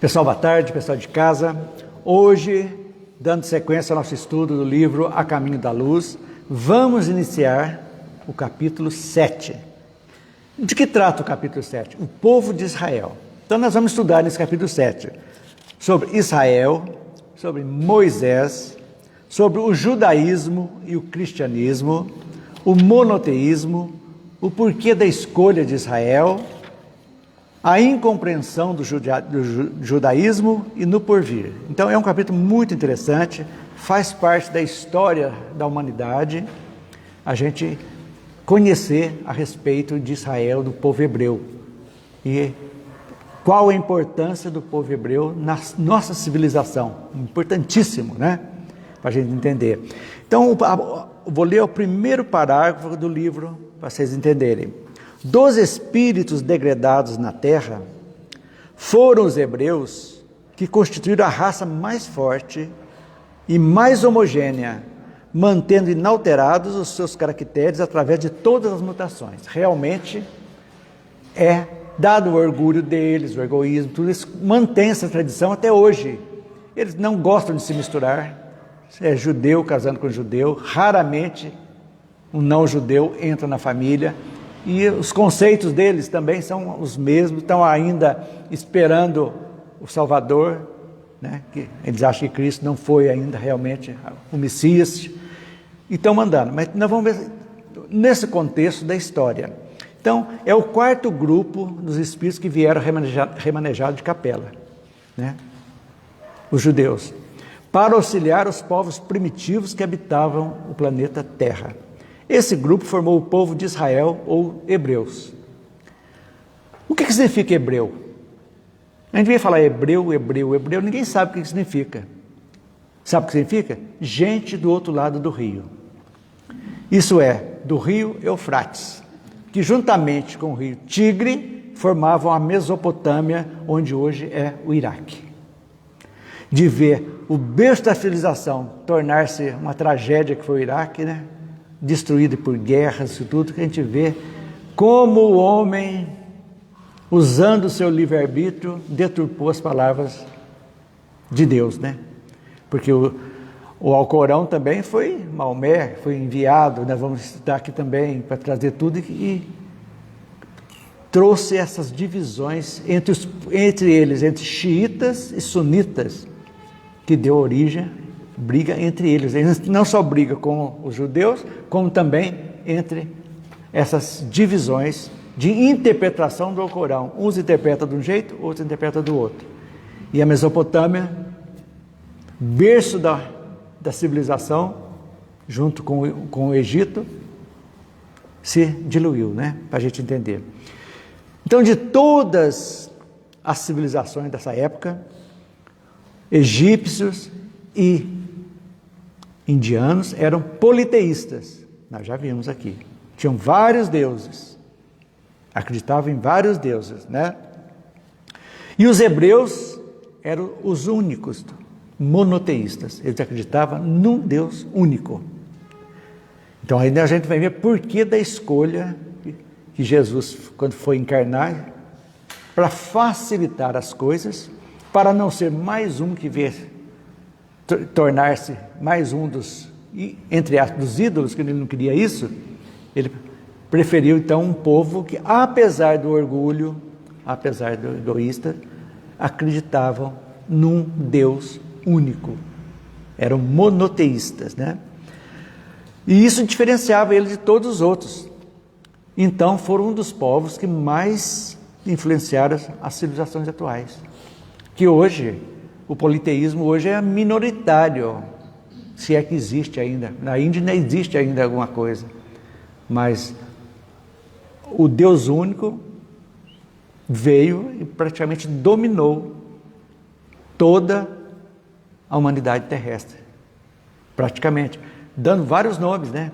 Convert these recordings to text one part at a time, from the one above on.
Pessoal, boa tarde, pessoal de casa. Hoje, dando sequência ao nosso estudo do livro A Caminho da Luz, vamos iniciar o capítulo 7. De que trata o capítulo 7? O povo de Israel. Então nós vamos estudar nesse capítulo 7 sobre Israel, sobre Moisés, sobre o judaísmo e o cristianismo, o monoteísmo, o porquê da escolha de Israel, a incompreensão do judaísmo e no porvir. Então é um capítulo muito interessante, faz parte da história da humanidade, a gente conhecer a respeito de Israel, do povo hebreu, e qual a importância do povo hebreu na nossa civilização. Importantíssimo, né? Para a gente entender. Então, vou ler o primeiro parágrafo do livro, para vocês entenderem. Dos espíritos degradados na terra, foram os hebreus que constituíram a raça mais forte e mais homogênea, mantendo inalterados os seus caracteres através de todas as mutações. Realmente é dado o orgulho deles, o egoísmo, tudo isso mantém essa tradição até hoje. Eles não gostam de se misturar, é judeu casando com judeu, raramente um não judeu entra na família, e os conceitos deles também são os mesmos, estão ainda esperando o Salvador, né? Que eles acham que Cristo não foi ainda realmente o Messias, e estão mandando. Mas nós vamos ver nesse contexto da história. Então, é o quarto grupo dos espíritos que vieram remanejados de capela, né? Os judeus, para auxiliar os povos primitivos que habitavam o planeta Terra. Esse grupo formou o povo de Israel, ou hebreus. O que significa hebreu? A gente vem falar hebreu, ninguém sabe o que significa. Sabe o que significa? Gente do outro lado do rio. Isso é, do rio Eufrates, que juntamente com o rio Tigre formavam a Mesopotâmia, onde hoje é o Iraque. De ver o berço da civilização tornar-se uma tragédia que foi o Iraque, né? Destruído por guerras e tudo, que a gente vê como o homem, usando o seu livre-arbítrio, deturpou as palavras de Deus, né? Porque o Alcorão também foi Maomé, foi enviado, nós vamos estudar aqui também para trazer tudo, e trouxe essas divisões entre eles, entre xiitas e sunitas, que deu origem, briga entre eles. Eles não só brigam com os judeus, como também entre essas divisões de interpretação do Alcorão. Uns interpretam de um jeito, outros interpretam do outro. E a Mesopotâmia, berço da civilização, junto com o Egito, se diluiu, né? Para a gente entender. Então, de todas as civilizações dessa época, egípcios e indianos eram politeístas, nós já vimos aqui, tinham vários deuses, acreditavam em vários deuses, né? E os hebreus eram os únicos monoteístas, eles acreditavam num Deus único. Então aí a gente vai ver por que da escolha que Jesus, quando foi encarnar, para facilitar as coisas, para não ser mais um que vê tornar-se mais um dos, entre aspas, dos ídolos, que ele não queria isso, ele preferiu então um povo que, apesar do orgulho, apesar do egoísta, acreditavam num Deus único, eram monoteístas, né? E isso diferenciava ele de todos os outros. Então foram um dos povos que mais influenciaram as civilizações atuais, que hoje o politeísmo hoje é minoritário, se é que existe ainda. Na Índia não existe ainda alguma coisa, mas o Deus único veio e praticamente dominou toda a humanidade terrestre, praticamente, dando vários nomes, né?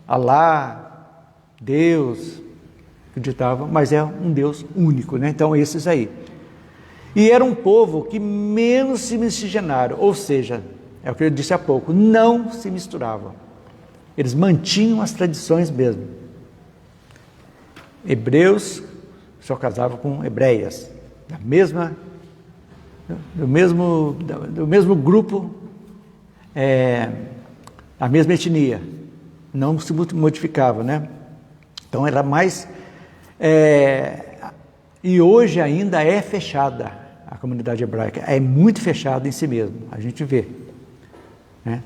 Alá, Deus, acreditavam, mas é um Deus único, né? Então esses aí. E era um povo que menos se miscigenaram, ou seja, é o que eu disse há pouco, não se misturavam. Eles mantinham as tradições mesmo. Hebreus só casavam com hebreias, da mesma do mesmo grupo, a mesma etnia, não se modificava, né? Então era mais... e hoje ainda é fechada a comunidade hebraica, é muito fechada em si mesmo, a gente vê, né?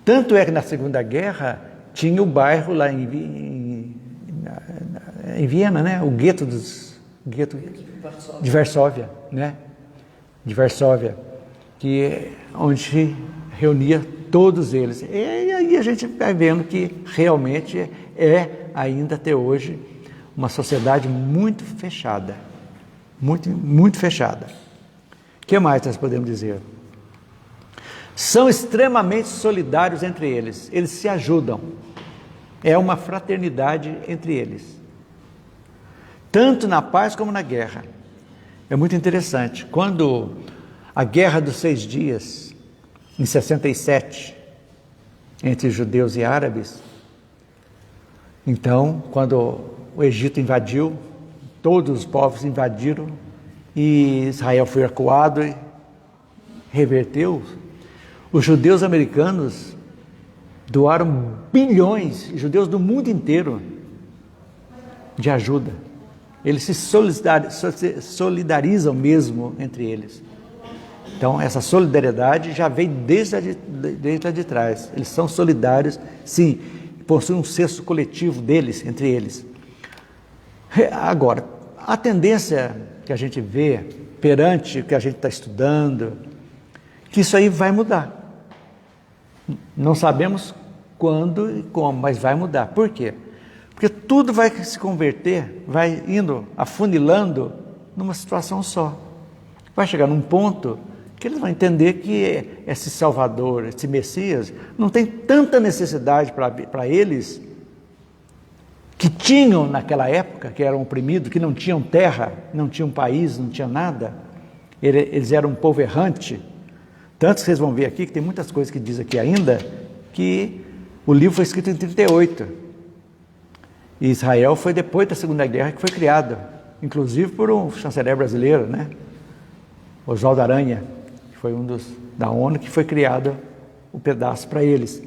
Tanto é que na Segunda Guerra tinha o bairro lá em Viena, né? O gueto de Varsóvia, né? De Varsóvia, onde se reunia todos eles. E aí a gente vai vendo que realmente ainda até hoje uma sociedade muito fechada, muito fechada. O que mais nós podemos dizer? São extremamente solidários entre eles, eles se ajudam, é uma fraternidade entre eles, tanto na paz como na guerra. É muito interessante, quando a Guerra dos 6 Dias, em 67, entre judeus e árabes, então, quando o Egito invadiu, todos os povos invadiram, e Israel foi acuado e reverteu. Os judeus americanos doaram bilhões, judeus do mundo inteiro, de ajuda. Eles se solidarizam mesmo entre eles. Então, essa solidariedade já vem desde lá de trás. Eles são solidários, sim, possuem um senso coletivo deles, entre eles. Agora, a tendência que a gente vê perante o que a gente está estudando, que isso aí vai mudar. Não sabemos quando e como, mas vai mudar. Por quê? Porque tudo vai se converter, vai indo, afunilando numa situação só. Vai chegar num ponto que eles vão entender que esse Salvador, esse Messias, não tem tanta necessidade para eles, que tinham naquela época, que eram oprimidos, que não tinham terra, não tinham país, não tinham nada. Eles eram um povo errante. Tanto que vocês vão ver aqui, que tem muitas coisas que diz aqui ainda, que o livro foi escrito em 38. E Israel foi depois da Segunda Guerra que foi criado, inclusive por um chanceler brasileiro, né? Oswaldo Aranha, que foi da ONU, que foi criado o pedaço para eles.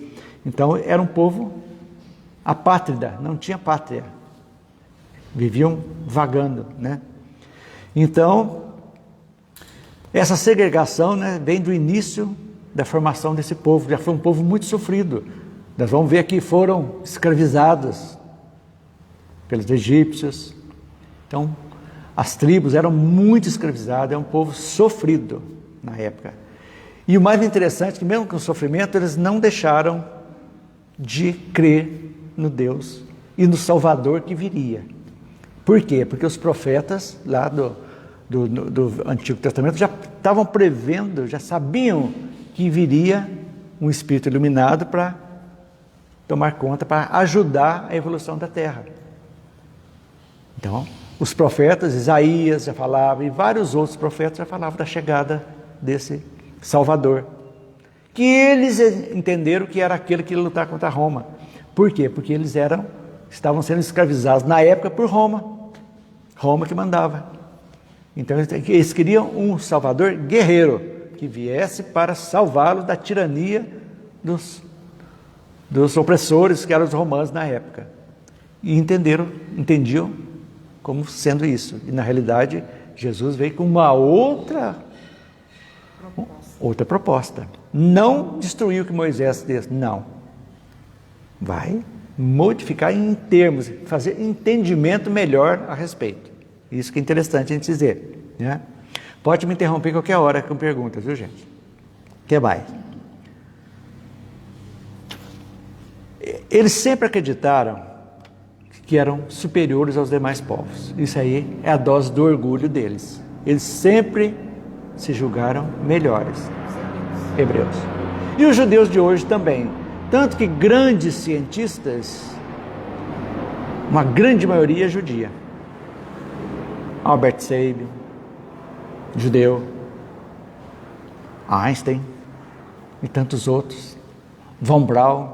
Então era um povo apátrida, não tinha pátria, viviam vagando, né? Então, essa segregação, né, vem do início da formação desse povo. Já foi um povo muito sofrido. Nós vamos ver que foram escravizados pelos egípcios. Então, as tribos eram muito escravizadas, é um povo sofrido na época. E o mais interessante é que mesmo com o sofrimento, eles não deixaram de crer no Deus e no Salvador que viria. Por quê? Porque os profetas lá do Antigo Testamento já estavam prevendo, já sabiam que viria um Espírito iluminado para tomar conta, para ajudar a evolução da Terra. Então, os profetas, Isaías já falava, e vários outros profetas já falavam da chegada desse Salvador, que eles entenderam que era aquele que ia lutar contra Roma. Por quê? Porque eles estavam sendo escravizados na época por Roma que mandava. Então eles queriam um Salvador guerreiro, que viesse para salvá-los da tirania dos opressores, que eram os romanos na época. E entendiam como sendo isso. E na realidade, Jesus veio com uma outra proposta. Não destruir o que Moisés fez, não. Vai modificar em termos, fazer entendimento melhor a respeito. Isso que é interessante a gente dizer, né? Pode me interromper qualquer hora com perguntas, viu, gente? O que mais? Eles sempre acreditaram que eram superiores aos demais povos. Isso aí é a dose do orgulho deles. Eles sempre se julgaram melhores. Hebreus. E os judeus de hoje também. Tanto que grandes cientistas, uma grande maioria é judia. Albert Sabin, judeu, Einstein e tantos outros. Von Braun,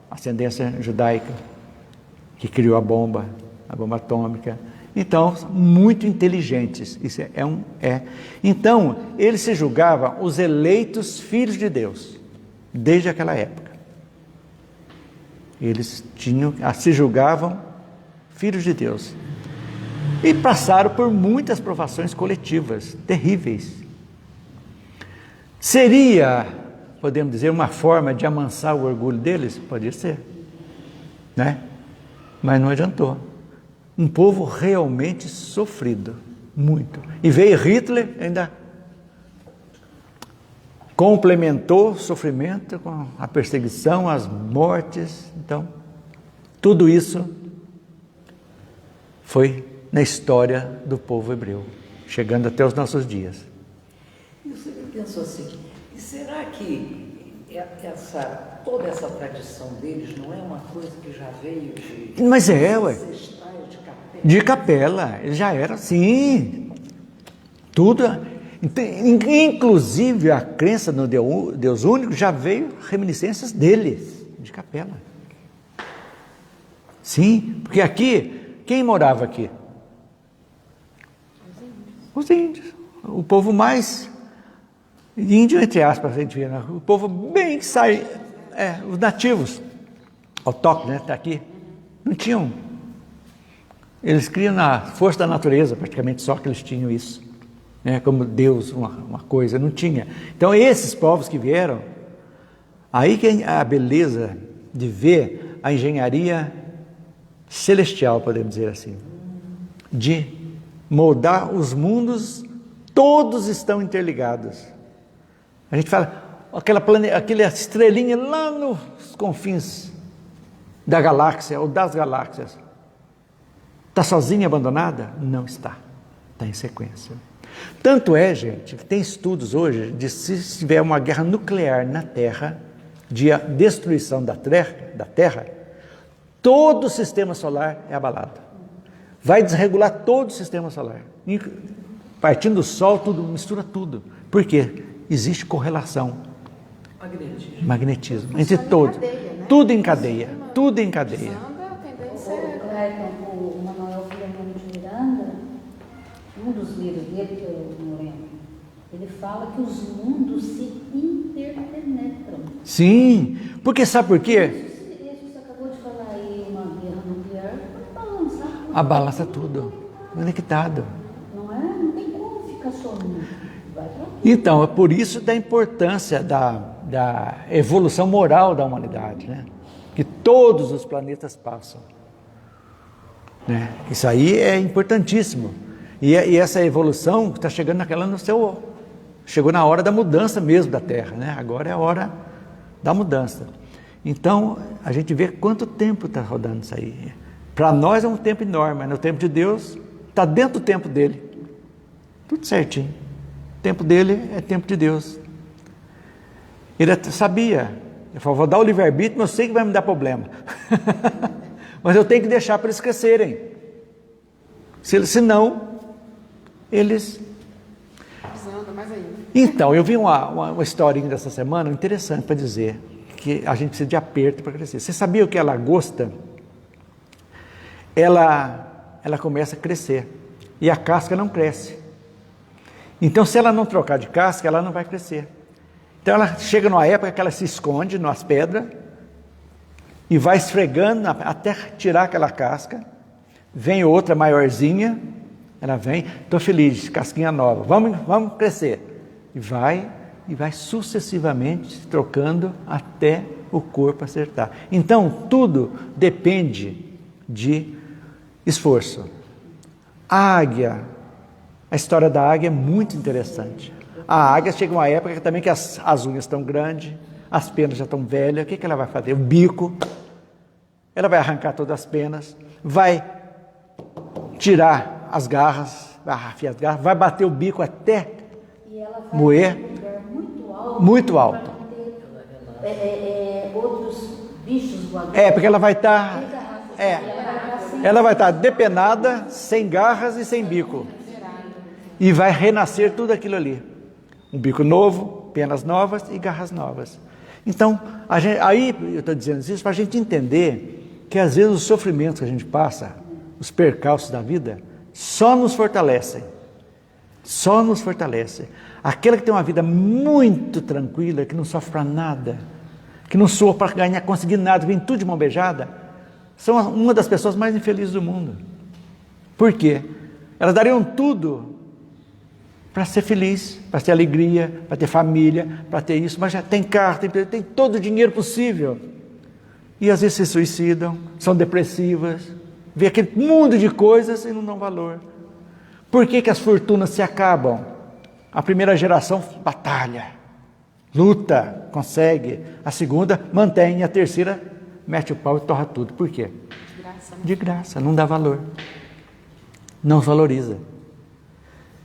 ascendência judaica, que criou a bomba atômica, Então, muito inteligentes. Isso Então, eles se julgavam os eleitos filhos de Deus, desde aquela época. Eles se julgavam filhos de Deus. E passaram por muitas provações coletivas, terríveis. Seria, podemos dizer, uma forma de amansar o orgulho deles? Podia ser, né? Mas não adiantou. Um povo realmente sofrido, muito. E veio Hitler, ainda complementou o sofrimento com a perseguição, as mortes. Então, tudo isso foi na história do povo hebreu, chegando até os nossos dias. E você pensou assim, e será que toda essa tradição deles não é uma coisa que já veio de... Mas ué. De capela? De capela, ele já era assim. Tudo. Inclusive a crença no Deus único já veio reminiscências deles, de capela. Sim, porque aqui, quem morava aqui? Os índios. O povo mais índio, entre aspas, a gente vê, né? O povo bem que sai, os nativos, autóctones, né, está aqui, não tinham. Eles criam na força da natureza, praticamente só que eles tinham isso, né, como Deus, uma coisa, não tinha. Então esses povos que vieram, aí que a beleza de ver a engenharia celestial, podemos dizer assim, de moldar os mundos, todos estão interligados. A gente fala, aquela estrelinha lá nos confins da galáxia ou das galáxias, está sozinha, abandonada? Não está. Está em sequência. Tanto é, gente, que tem estudos hoje de se tiver uma guerra nuclear na Terra, de destruição da Terra, todo o sistema solar é abalado. Vai desregular todo o sistema solar. Partindo do Sol, tudo, mistura tudo. Por quê? Existe correlação. Magnetismo. Entre todos. Né? Tudo em cadeia. Tudo em cadeia. O Manuel Filomeno de Miranda, um dos livros dele, que eu não lembro, ele fala que os mundos se interpenetram. Sim, porque sabe por quê? Você acabou de falar aí, uma guerra nuclear, vai balançar tudo. Abalança tudo, conectado. Não é? Não tem como ficar só um. Vai pra tudo. Então, é por isso da importância da evolução moral da humanidade, né? Que todos os planetas passam. Né? Isso aí é importantíssimo. E essa evolução está chegando chegou na hora da mudança mesmo da Terra, né? Agora é a hora da mudança. Então, a gente vê quanto tempo está rodando isso aí. Para nós é um tempo enorme, mas no tempo de Deus, está dentro do tempo dele. Tudo certinho. O tempo dele é tempo de Deus. Ele sabia. Ele falou, vou dar o livre-arbítrio, mas eu sei que vai me dar problema. Mas eu tenho que deixar para eles crescerem. Senão, eles... Então, eu vi uma historinha dessa semana interessante para dizer que a gente precisa de aperto para crescer. Você sabia que a lagosta, ela começa a crescer e a casca não cresce. Então, se ela não trocar de casca, ela não vai crescer. Então, ela chega numa época que ela se esconde nas pedras e vai esfregando até tirar aquela casca. Vem outra maiorzinha, ela vem, estou feliz, casquinha nova, vamos crescer. E vai sucessivamente trocando até o corpo acertar. Então, tudo depende de esforço. A águia, a história da águia é muito interessante. A águia chega uma época também que as unhas estão grandes, as penas já estão velhas, o que ela vai fazer? O bico, ela vai arrancar todas as penas, vai tirar as garras, vai afiar as garras, vai bater o bico até moer, muito alto. Outros bichos voadores. Porque ela vai estar... ela vai estar depenada, sem garras e sem bico. E vai renascer tudo aquilo ali. Um bico novo, penas novas e garras novas. Então, aí eu estou dizendo isso para a gente entender que às vezes os sofrimentos que a gente passa, os percalços da vida, só nos fortalecem. Só nos fortalece. Aquela que tem uma vida muito tranquila, que não sofre para nada, que não soa para ganhar, conseguir nada, vem tudo de mão beijada, são uma das pessoas mais infelizes do mundo. Por quê? Elas dariam tudo para ser feliz, para ter alegria, para ter família, para ter isso, mas já tem carro, tem todo o dinheiro possível. E às vezes se suicidam, são depressivas, vê aquele mundo de coisas e não dão valor. Por que as fortunas se acabam? A primeira geração batalha, luta, consegue. A segunda mantém, a terceira mete o pau e torra tudo. Por quê? De graça, né? De graça, não dá valor. Não valoriza.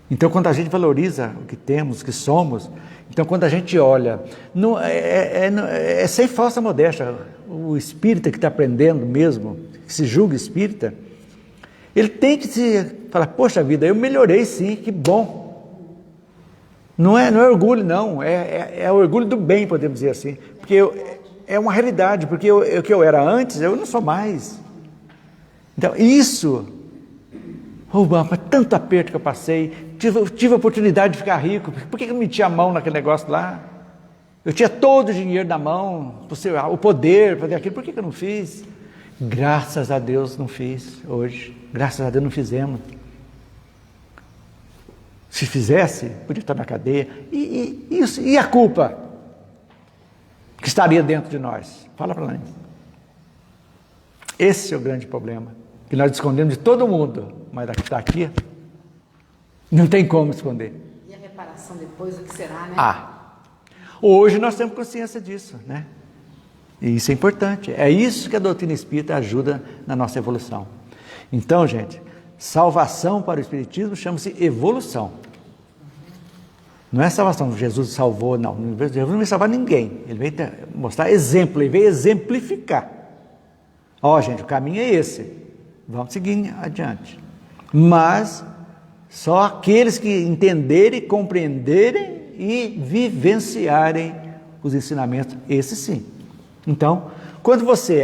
Então, quando a gente valoriza o que temos, o que somos, então quando a gente olha, é sem falsa modéstia, o espírita que está aprendendo mesmo, que se julga espírita, ele tem que se falar, poxa vida, eu melhorei sim, que bom. Não é orgulho não, é orgulho do bem, podemos dizer assim, porque é uma realidade, porque o que eu era antes, eu não sou mais. Então isso, mas tanto aperto que eu passei, tive a oportunidade de ficar rico, por que eu não meti a mão naquele negócio lá? Eu tinha todo o dinheiro na mão, o poder, fazer aquilo, por que eu não fiz? Graças a Deus não fiz hoje, graças a Deus não fizemos. Se fizesse, podia estar na cadeia. E a culpa que estaria dentro de nós? Fala para nós. Esse é o grande problema, que nós escondemos de todo mundo, mas que está aqui, não tem como esconder. E a reparação depois, o que será, né? Hoje nós temos consciência disso, né? E isso é importante. É isso que a doutrina espírita ajuda na nossa evolução. Então, gente, salvação para o espiritismo chama-se evolução. Não é salvação, Jesus salvou, não. Jesus não veio salvar ninguém. Ele veio mostrar exemplo, ele veio exemplificar. Gente, o caminho é esse. Vamos seguir adiante. Mas só aqueles que entenderem, compreenderem e vivenciarem os ensinamentos, esse sim. Então, quando você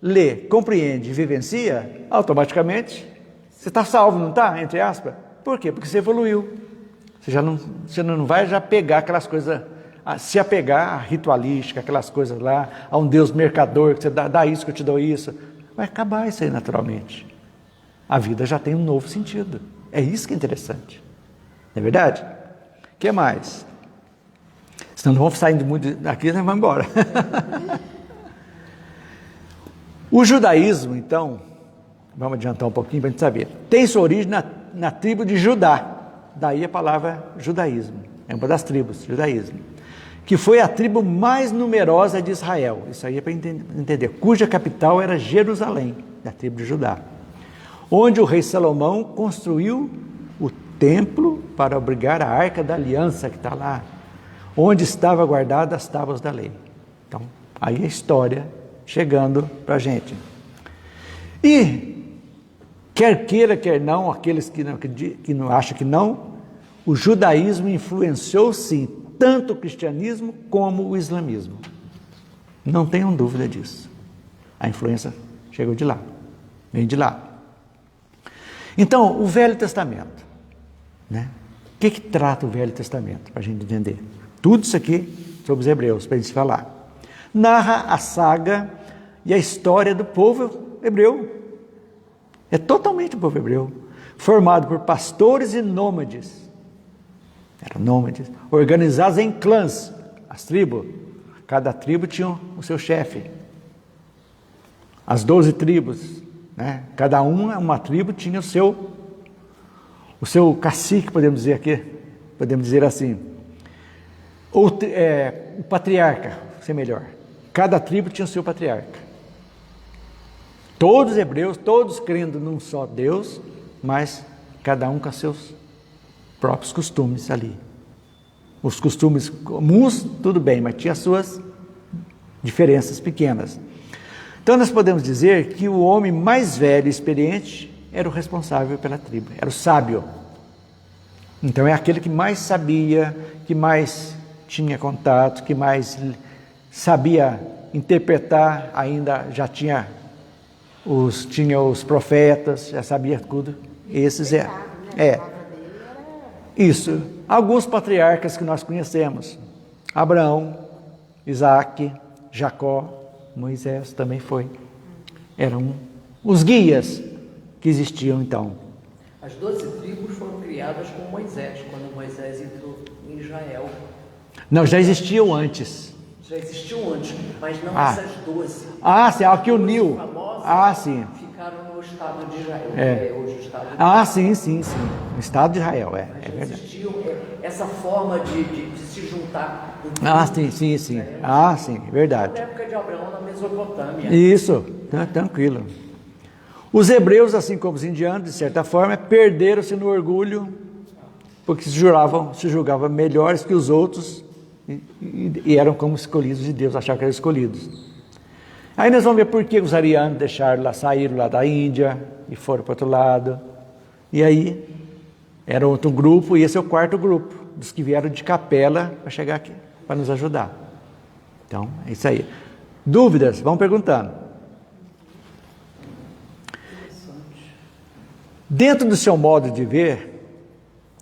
lê, compreende e vivencia, automaticamente você está salvo, não está? Entre aspas. Por quê? Porque você evoluiu. Você não vai já pegar aquelas coisas, se apegar à ritualística, aquelas coisas lá, a um Deus mercador, que você dá isso que eu te dou isso. Vai acabar isso aí naturalmente. A vida já tem um novo sentido. É isso que é interessante. Não é verdade? O que mais? Senão não vamos saindo muito daqui e vamos embora. O judaísmo, então, vamos adiantar um pouquinho para a gente saber, tem sua origem na tribo de Judá. Daí a palavra judaísmo, é uma das tribos, judaísmo, que foi a tribo mais numerosa de Israel. Isso aí é para entender, cuja capital era Jerusalém, da tribo de Judá, onde o rei Salomão construiu o templo para abrigar a arca da aliança que está lá, onde estava guardada as tábuas da lei. Então, aí a história chegando para a gente. E quer queira, quer não, aqueles que não acham que não, o judaísmo influenciou sim, tanto o cristianismo como o islamismo. Não tenham dúvida disso. A influência chegou de lá, vem de lá. Então, o Velho Testamento, né? O que trata o Velho Testamento, para a gente entender? Tudo isso aqui sobre os hebreus, para a gente falar. Narra a saga e a história do povo hebreu. É totalmente o povo hebreu, formado por pastores e nômades. Eram nômades, organizados em clãs, as tribos. Cada tribo tinha o seu chefe. As 12 tribos, né? Cada uma tribo tinha o seu cacique, podemos dizer assim. Ou o patriarca, ser melhor. Cada tribo tinha o seu patriarca. Todos hebreus, todos crendo num só Deus, mas cada um com seus próprios costumes ali. Os costumes comuns, tudo bem, mas tinha as suas diferenças pequenas. Então nós podemos dizer que o homem mais velho e experiente era o responsável pela tribo, era o sábio. Então é aquele que mais sabia, que mais tinha contato, que mais sabia interpretar, ainda já tinha os profetas, já sabia tudo, Esses é. Isso. Alguns patriarcas que nós conhecemos. Abraão, Isaac, Jacó, Moisés também foi. Eram os guias que existiam então. As 12 tribos foram criadas com Moisés, quando Moisés entrou em Israel. Não, já existiam antes. Já existiam antes, mas não essas 12. Sim, aqui uniu. Sim. Ficaram no estado de Israel, que é hoje o estado de Sim. No estado de Israel, é verdade. Existia essa forma de se juntar. Sim. Sim, verdade. Na época de Abraão, na Mesopotâmia. Isso, tranquilo. Os hebreus, assim como os indianos, de certa forma, perderam-se no orgulho, porque se julgavam melhores que os outros e eram como escolhidos de Deus, achavam que eram escolhidos. Aí nós vamos ver por que os arianos saíram lá da Índia e foram para o outro lado. E aí, era outro grupo, e esse é o quarto grupo, dos que vieram de Capela para chegar aqui, para nos ajudar. Então, é isso aí. Dúvidas? Vão perguntando. Dentro do seu modo de ver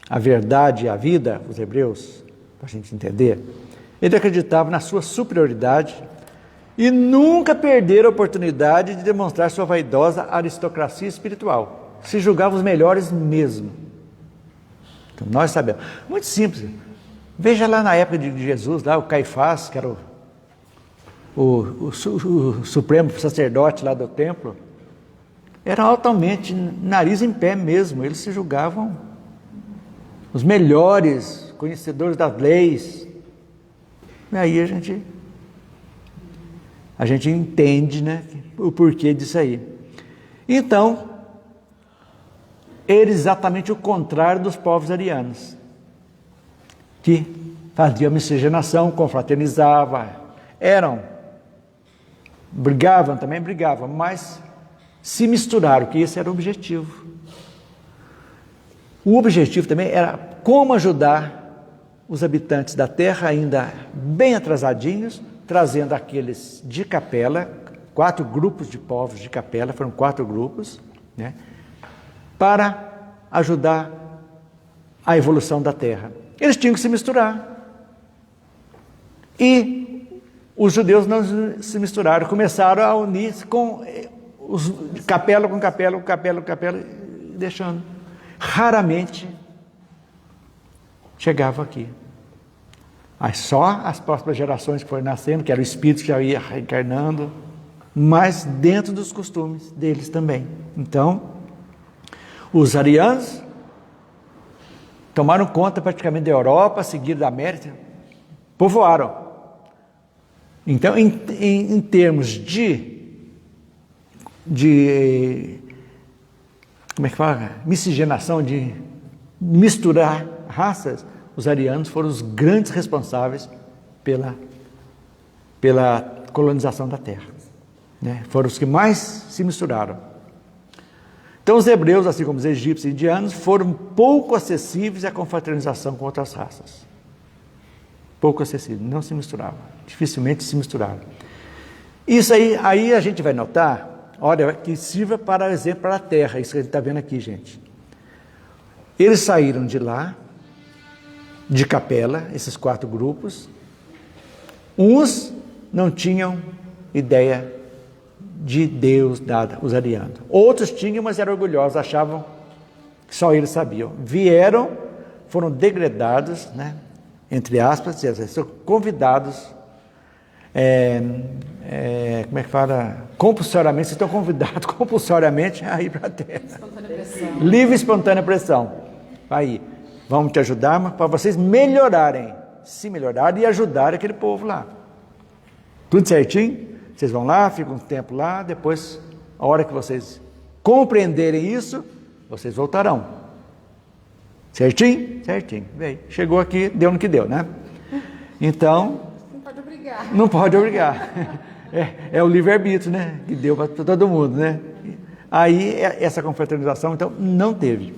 a verdade e a vida, os hebreus, para a gente entender, ele acreditava na sua superioridade e nunca perderam a oportunidade de demonstrar sua vaidosa aristocracia espiritual. Se julgavam os melhores mesmo. Então, nós sabemos. Muito simples. Veja lá na época de Jesus, lá o Caifás, que era o supremo sacerdote lá do templo, era altamente nariz em pé mesmo. Eles se julgavam os melhores conhecedores das leis. E aí a gente entende, né, o porquê disso aí. Então, era exatamente o contrário dos povos arianos, que faziam miscigenação, confraternizavam, brigavam, mas se misturaram, que esse era o objetivo. O objetivo também era como ajudar os habitantes da terra, ainda bem atrasadinhos, trazendo aqueles de Capela, 4 grupos de povos de Capela, foram 4 grupos, né, para ajudar a evolução da terra. Eles tinham que se misturar. E os judeus não se misturaram, começaram a unir-se com os capela com capela, deixando. Raramente chegava aqui. Aí só as próximas gerações que foram nascendo, que era o espírito que já ia reencarnando, mas dentro dos costumes deles também. Então, os arianos tomaram conta praticamente da Europa, seguiram da América, povoaram. Então, em termos de como é que fala? Miscigenação, de misturar raças, os arianos foram os grandes responsáveis pela colonização da Terra, né? Foram os que mais se misturaram. Então os hebreus, assim como os egípcios e indianos, foram pouco acessíveis à confraternização com outras raças. Pouco acessíveis, não se misturavam, dificilmente se misturaram. Isso aí a gente vai notar. Olha, que sirva para exemplo para a terra, isso que a gente está vendo aqui, gente. Eles saíram de lá, de Capela, esses 4 grupos. Uns não tinham ideia de Deus dada, os arianos. Outros tinham, mas eram orgulhosos, achavam que só eles sabiam. Vieram, foram degradados, né, entre aspas, são convidados. Como é que fala? Compulsoriamente, vocês estão convidados compulsoriamente a ir para a Terra. Livre e espontânea pressão. Aí, vamos te ajudar, mas para vocês melhorarem, se melhorarem e ajudarem aquele povo lá. Tudo certinho? Vocês vão lá, ficam um tempo lá, depois, a hora que vocês compreenderem isso, vocês voltarão. Certinho? Certinho. Veio. Chegou aqui, deu no que deu, né? Então, não pode obrigar. É o livre-arbítrio, né? Que deu para todo mundo, né? Aí, essa confraternização, então, não teve.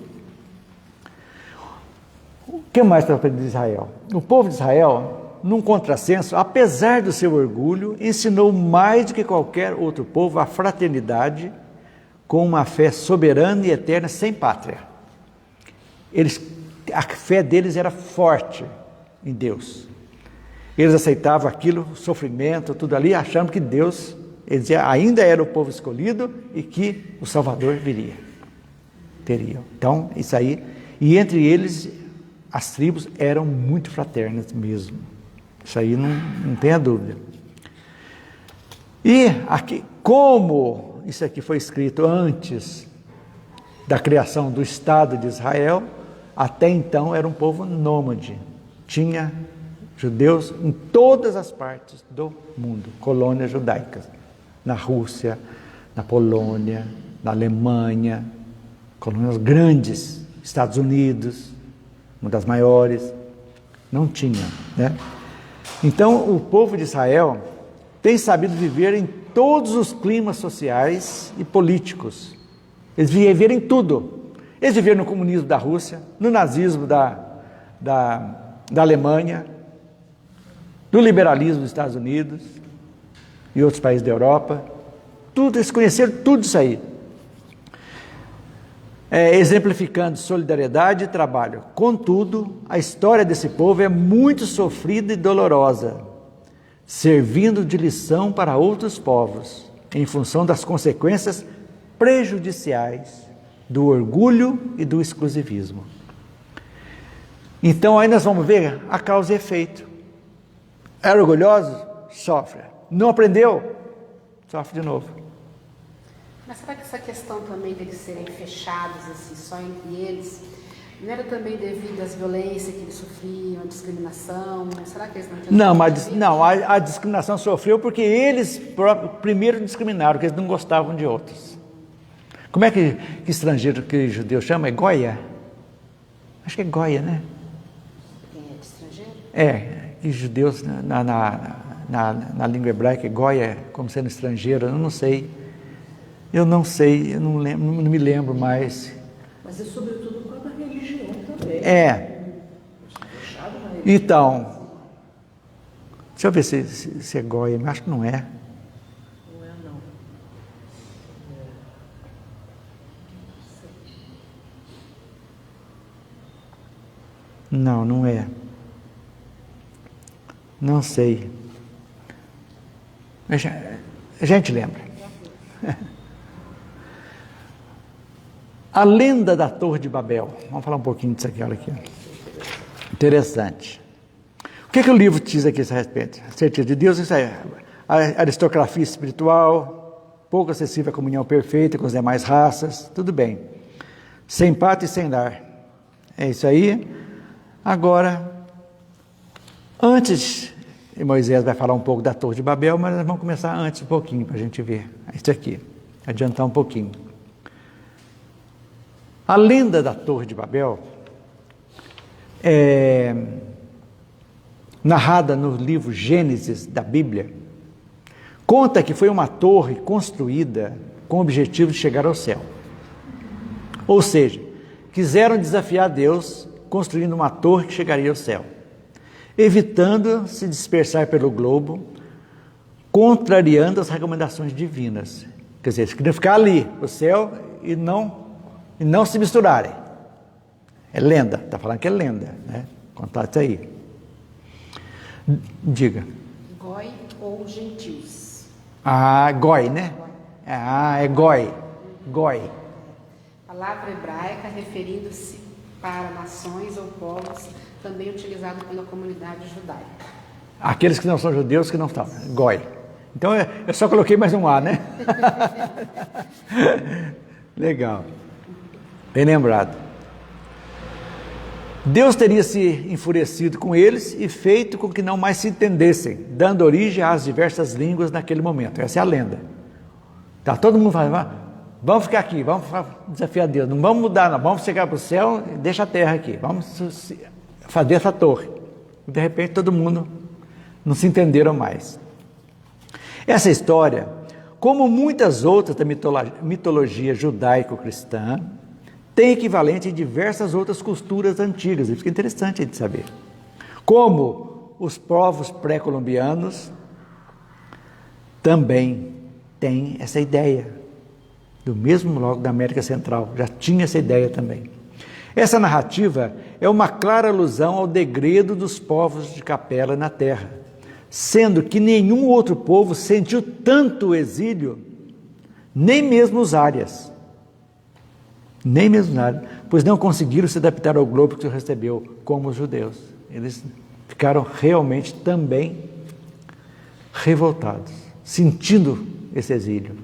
O que mais está para de Israel? O povo de Israel, num contrassenso, apesar do seu orgulho, ensinou mais do que qualquer outro povo a fraternidade, com uma fé soberana e eterna sem pátria. A fé deles era forte em Deus. Eles aceitavam aquilo, o sofrimento, tudo ali, achando que Deus, eles ainda era o povo escolhido e que o Salvador viria. Teria. Então, isso aí. E entre eles, as tribos eram muito fraternas mesmo. Isso aí não tenha dúvida. E aqui, como isso aqui foi escrito antes da criação do Estado de Israel, até então era um povo nômade. Tinha judeus em todas as partes do mundo, colônias judaicas. Na Rússia, na Polônia, na Alemanha, colônias grandes, Estados Unidos, uma das maiores, não tinha, né? Então, o povo de Israel tem sabido viver em todos os climas sociais e políticos. Eles viveram em tudo. Eles viveram no comunismo da Rússia, no nazismo da Alemanha, no liberalismo dos Estados Unidos e outros países da Europa. Tudo, eles conheceram tudo isso aí. Exemplificando solidariedade e trabalho. Contudo, a história desse povo é muito sofrida e dolorosa, servindo de lição para outros povos, em função das consequências prejudiciais do orgulho e do exclusivismo. Então aí nós vamos ver a causa e efeito. Era orgulhoso? Sofre. Não aprendeu? Sofre de novo. Mas será que essa questão também deles serem fechados assim, só entre eles, não era também devido às violências que eles sofriam, à discriminação? Será que eles não tinham... Não, a discriminação sofreu porque eles primeiro discriminaram, porque eles não gostavam de outros. Como é que estrangeiro, que judeu chama? É Goia? Acho que é Goia, né? Quem é de estrangeiro? Que judeus na língua hebraica é Goia, como sendo estrangeiro, eu não sei, eu não lembro, não me lembro mais. Mas é sobretudo por causa da religião também. Então, deixa eu ver se é Goia, mas acho que não é. Não é, não. Não é. Não sei. A gente lembra. A lenda da Torre de Babel. Vamos falar um pouquinho disso aqui, olha aqui. Interessante. O que o livro diz aqui a respeito? A certeza de Deus, isso aí. A aristocracia espiritual, pouco acessível à comunhão perfeita com as demais raças, tudo bem. Sem pátria e sem lar. É isso aí. Agora, antes, Moisés vai falar um pouco da Torre de Babel, mas nós vamos começar antes um pouquinho para a gente ver. Isso aqui, adiantar um pouquinho. A lenda da Torre de Babel é narrada no livro Gênesis da Bíblia. Conta que foi uma torre construída com o objetivo de chegar ao céu. Ou seja, quiseram desafiar Deus construindo uma torre que chegaria ao céu, evitando se dispersar pelo globo, contrariando as recomendações divinas. Quer dizer, eles queriam ficar ali, no céu, e não se misturarem. É lenda, está falando que é lenda, né? Contar isso aí. Diga. Goi ou gentios? Goi, né? É Goi. Goi. Palavra hebraica referindo-se para nações ou povos, também utilizado pela comunidade judaica. Aqueles que não são judeus, que não estão. Goi. Então, eu só coloquei mais um A, né? Legal. Bem lembrado. Deus teria se enfurecido com eles e feito com que não mais se entendessem, dando origem às diversas línguas naquele momento. Essa é a lenda. Tá todo mundo falando, vamos ficar aqui, vamos desafiar Deus, não vamos mudar, não, vamos chegar para o céu e deixa a terra aqui, vamos fazer essa torre. De repente todo mundo não se entenderam mais. Essa história, como muitas outras da mitologia judaico-cristã, tem equivalente em diversas outras culturas antigas, isso que é interessante a gente saber. Como os povos pré-colombianos também têm essa ideia do mesmo bloco da América Central, já tinha essa ideia também. Essa narrativa é uma clara alusão ao degredo dos povos de Capela na terra, sendo que nenhum outro povo sentiu tanto o exílio, nem mesmo os árias, pois não conseguiram se adaptar ao globo que recebeu, como os judeus. Eles ficaram realmente também revoltados, sentindo esse exílio.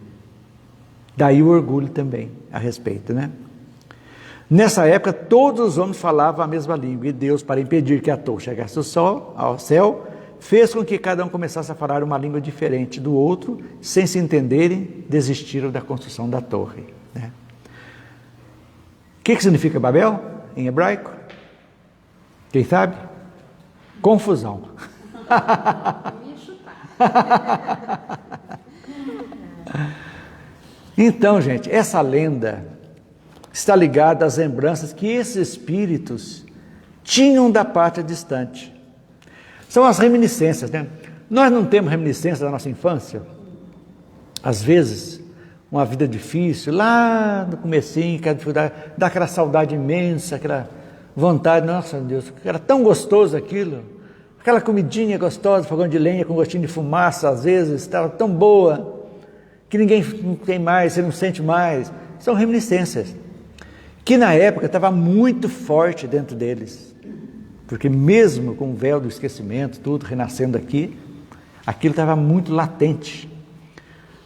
Daí o orgulho também a respeito, né? Nessa época, todos os homens falavam a mesma língua, e Deus, para impedir que a torre chegasse ao céu, fez com que cada um começasse a falar uma língua diferente do outro, sem se entenderem, desistiram da construção da torre, né? O que significa Babel em hebraico? Quem sabe? Confusão. Eu ia chutar. Então, gente, essa lenda está ligada às lembranças que esses espíritos tinham da pátria distante. São as reminiscências, né? Nós não temos reminiscências da nossa infância? Às vezes, uma vida difícil, lá no comecinho, aquela dificuldade, dá aquela saudade imensa, aquela vontade, nossa Deus, era tão gostoso aquilo, aquela comidinha gostosa, fogão de lenha com gostinho de fumaça, às vezes, estava tão boa, que ninguém não tem mais, você não sente mais. São reminiscências, que na época estava muito forte dentro deles, porque mesmo com o véu do esquecimento, tudo renascendo aqui, aquilo estava muito latente,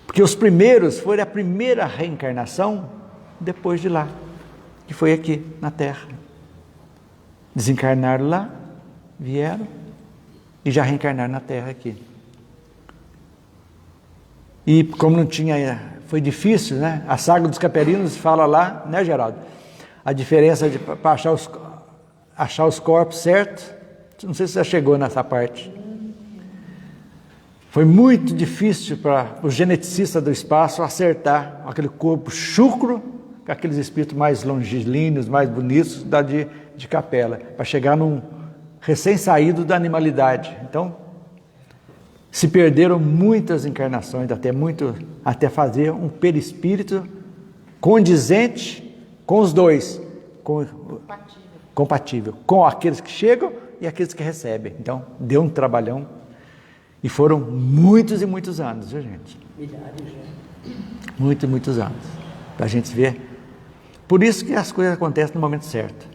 porque os primeiros foram a primeira reencarnação depois de lá, que foi aqui na Terra. Desencarnaram lá, vieram e já reencarnaram na Terra aqui. E como não tinha, foi difícil, né? A saga dos Capelinos fala lá, né, Geraldo? A diferença para achar os corpos certos, não sei se você já chegou nessa parte. Foi muito difícil para os geneticistas do espaço acertar aquele corpo chucro, com aqueles espíritos mais longilíneos, mais bonitos de Capela, para chegar num recém-saído da animalidade. Então, se perderam muitas encarnações, até fazer um perispírito condizente com os dois, compatível com aqueles que chegam e aqueles que recebem. Então, deu um trabalhão, e foram muitos e muitos anos, viu, gente? Milhares, já. Muitos anos, para a gente ver. Por isso que as coisas acontecem no momento certo.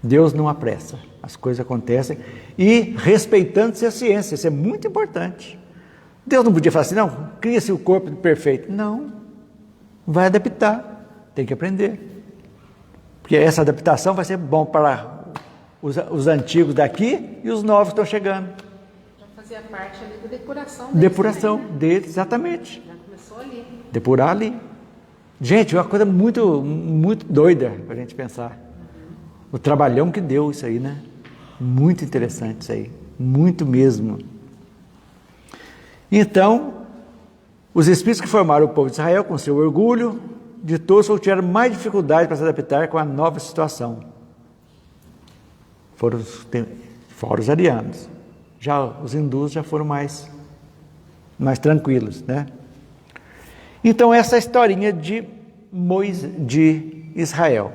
Deus não apressa, as coisas acontecem, e respeitando-se a ciência, isso é muito importante. Deus não podia falar assim, não, cria-se o corpo perfeito. Não, vai adaptar, tem que aprender. Porque essa adaptação vai ser bom para os antigos daqui e os novos que estão chegando. Já fazia parte ali da depuração deles. Depuração também, né? deles, exatamente. Já começou ali. Depurar ali. Gente, é uma coisa muito, muito doida para a gente pensar. O trabalhão que deu isso aí, né? Muito interessante isso aí. Muito mesmo. Então, os espíritos que formaram o povo de Israel com seu orgulho, de todos tiveram mais dificuldade para se adaptar com a nova situação. Foram os arianos. Já os hindus já foram mais tranquilos, né? Então, essa é a historinha de Israel.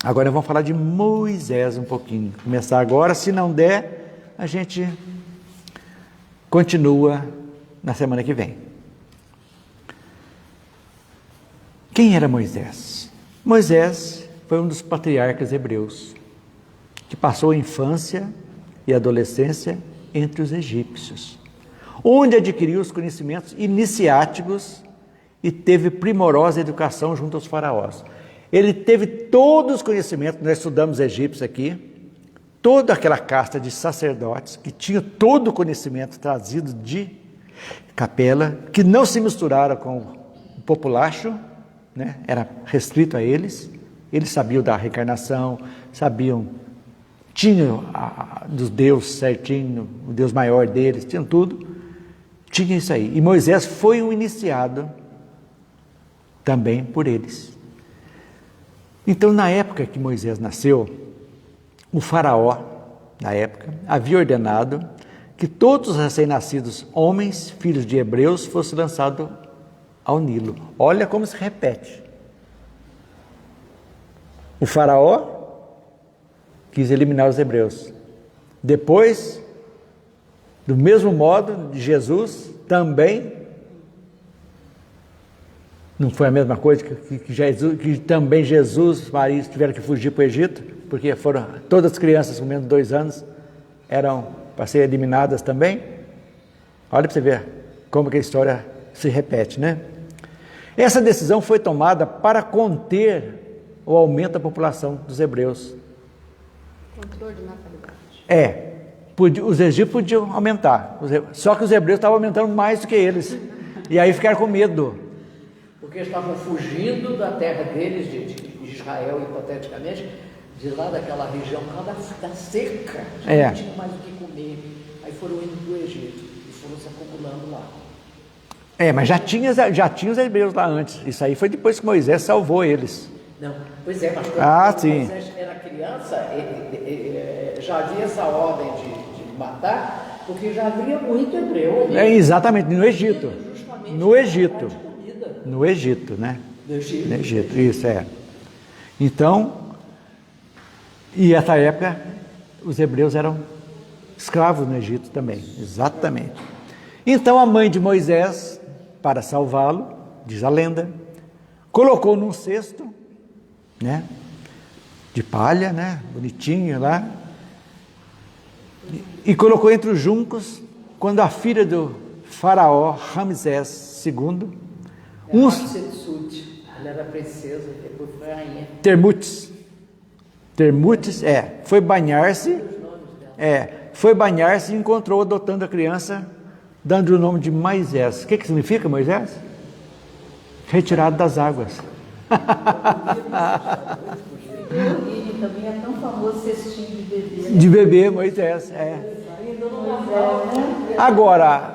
Agora vamos falar de Moisés um pouquinho. Começar agora, se não der, a gente continua na semana que vem. Quem era Moisés? Moisés foi um dos patriarcas hebreus, que passou a infância e a adolescência entre os egípcios, onde adquiriu os conhecimentos iniciáticos e teve primorosa educação junto aos faraós. Ele teve todos os conhecimentos, nós estudamos egípcios aqui, toda aquela casta de sacerdotes que tinha todo o conhecimento trazido de Capela, que não se misturaram com o populacho, né? Era restrito a eles. Eles sabiam da reencarnação, tinham dos deuses certinho, o Deus maior deles, tinham tudo, tinha isso aí. E Moisés foi um iniciado também por eles. Então, na época que Moisés nasceu, o faraó, na época, havia ordenado que todos os recém-nascidos homens, filhos de hebreus, fossem lançados ao Nilo. Olha como se repete. O faraó quis eliminar os hebreus. Depois, do mesmo modo, Jesus também, não foi a mesma coisa que também Jesus e Maria tiveram que fugir para o Egito, porque foram todas as crianças com menos de 2 anos eram para ser eliminadas também. Olha para você ver como que a história se repete, né? Essa decisão foi tomada para conter o aumento da população dos hebreus. Controle de natalidade. Os egípcios podiam aumentar, só que os hebreus estavam aumentando mais do que eles, e aí ficaram com medo. Porque estavam fugindo da terra deles, de Israel, hipoteticamente, de lá daquela região, da seca, não tinha mais o que comer. Aí foram indo para o Egito e foram se acumulando lá. Mas já tinha os hebreus lá antes. Isso aí foi depois que Moisés salvou eles. Não, pois é, mas quando sim. Moisés era criança, já havia essa ordem de matar, porque já havia muito hebreu ali. Exatamente, no Egito. No Egito. No Egito, né? No Egito. No Egito, isso é. Então, e essa época, os hebreus eram escravos no Egito também, exatamente. Então a mãe de Moisés, para salvá-lo, diz a lenda, colocou num cesto, né, de palha, né, bonitinho lá, e colocou entre os juncos, quando a filha do faraó Ramsés II, Hatshepsut, ela era princesa, depois foi rainha. Termutes, foi banhar-se e encontrou adotando a criança, dando o nome de Moisés. O que significa Moisés? Retirado das águas. E também é tão famoso cestinho de bebê. De bebê, Moisés, Agora,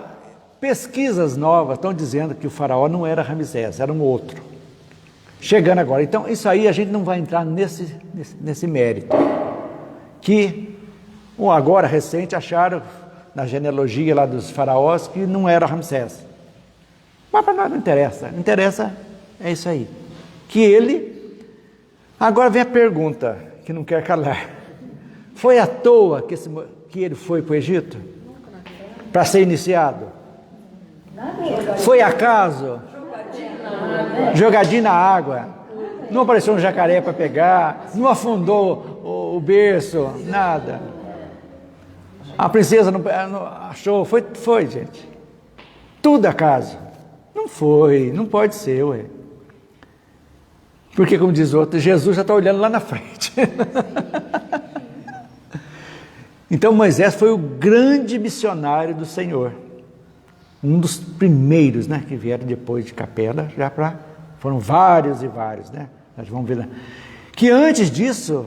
pesquisas novas estão dizendo que o faraó não era Ramsés, era um outro. Chegando agora, então isso aí a gente não vai entrar nesse mérito. Que agora recente acharam na genealogia lá dos faraós que não era Ramsés. Mas para nós não interessa. Não interessa é isso aí. Que ele... Agora vem a pergunta que não quer calar. Foi à toa que ele foi para o Egito? Para ser iniciado? Foi acaso? Jogadinho na água. Não apareceu um jacaré para pegar, não afundou o berço, nada. A princesa não achou, foi, gente. Tudo acaso. Não foi, não pode ser, ué. Porque, como diz o outro, Jesus já está olhando lá na frente. Então Moisés foi o grande missionário do Senhor. Um dos primeiros, né, que vieram depois de Capela, foram vários e vários, né? Nós vamos ver. Que antes disso,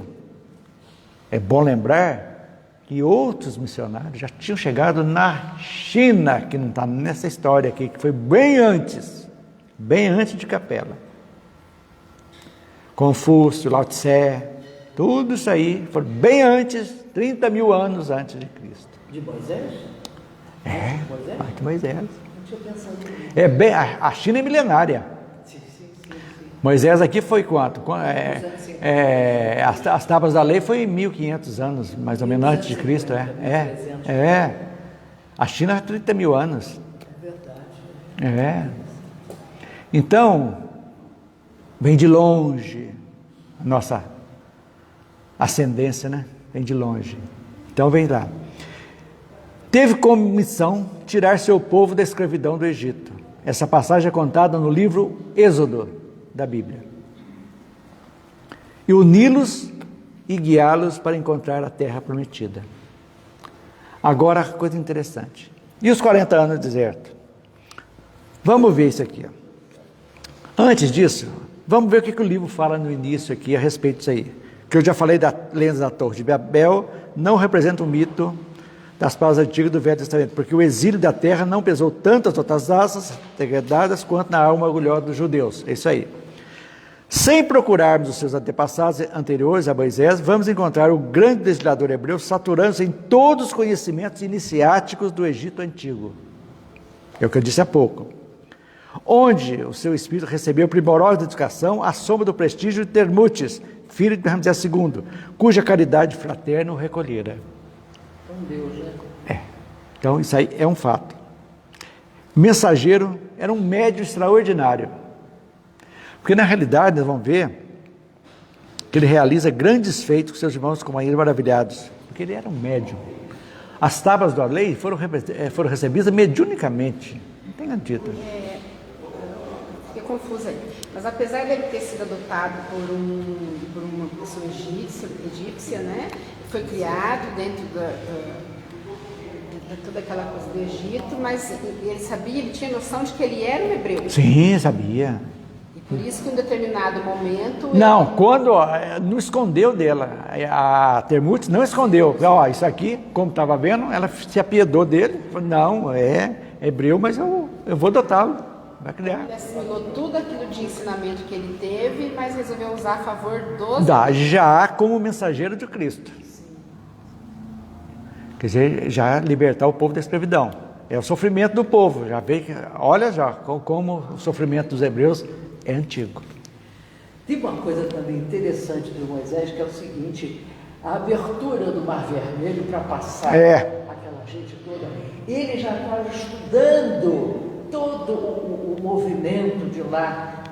é bom lembrar que outros missionários já tinham chegado na China, que não está nessa história aqui, que foi bem antes de Capela. Confúcio, Lao Tse, tudo isso aí foi bem antes, 30 mil anos antes de Cristo. De Moisés? De Moisés. Não tinha pensado. A China é milenária. Sim. Moisés aqui foi quanto? As tábuas da lei foi 1500 anos, mais ou menos, antes de Cristo. A China é 30 mil anos. É verdade. Então, vem de longe a nossa ascendência, né? Vem de longe. Então, vem lá. Teve como missão tirar seu povo da escravidão do Egito. Essa passagem é contada no livro Êxodo da Bíblia. E uni-los e guiá-los para encontrar a terra prometida. Agora, coisa interessante. E os 40 anos do deserto? Vamos ver isso aqui. Antes disso, vamos ver o que o livro fala no início aqui a respeito disso aí. Que eu já falei da lenda da Torre de Babel, não representa um mito das palavras antigas do Velho Testamento, porque o exílio da terra não pesou tanto as outras raças degradadas quanto na alma orgulhosa dos judeus. É isso aí. Sem procurarmos os seus antepassados anteriores a Moisés, vamos encontrar o grande legislador hebreu saturando-se em todos os conhecimentos iniciáticos do Egito Antigo. É o que eu disse há pouco. onde o seu espírito recebeu primorosa educação à sombra do prestígio de Termutes, filho de Ramsés II, cuja caridade fraterna o recolhera. Com Deus, né? Então isso aí é um fato. Mensageiro era um médium extraordinário, porque na realidade nós vamos ver que ele realiza grandes feitos com seus irmãos como ainda maravilhados, porque ele era um médium. As tábuas da lei foram recebidas mediunicamente, não tenha dito. Fiquei confusa aí. Mas apesar dele ter sido adotado por uma pessoa egípcia, né? Foi criado dentro de toda aquela coisa do Egito, mas ele sabia, ele tinha noção de que ele era um hebreu. Sim, sabia. E por isso que em um determinado momento... Não, quando não escondeu dela, a Termutes não escondeu. Ó, isso aqui, como estava vendo, ela se apiedou dele. Falou, não, é hebreu, mas eu vou adotá-lo, vai criar. Ele assimilou tudo aquilo de ensinamento que ele teve, mas resolveu usar a favor dos... Já como mensageiro de Cristo. Quer dizer, já libertar o povo da escravidão. É o sofrimento do povo. Já vê, olha já como o sofrimento dos hebreus é antigo. Tem uma coisa também interessante do Moisés, que é o seguinte, a abertura do Mar Vermelho para passar aquela gente toda, ele já estava estudando todo o movimento de lá,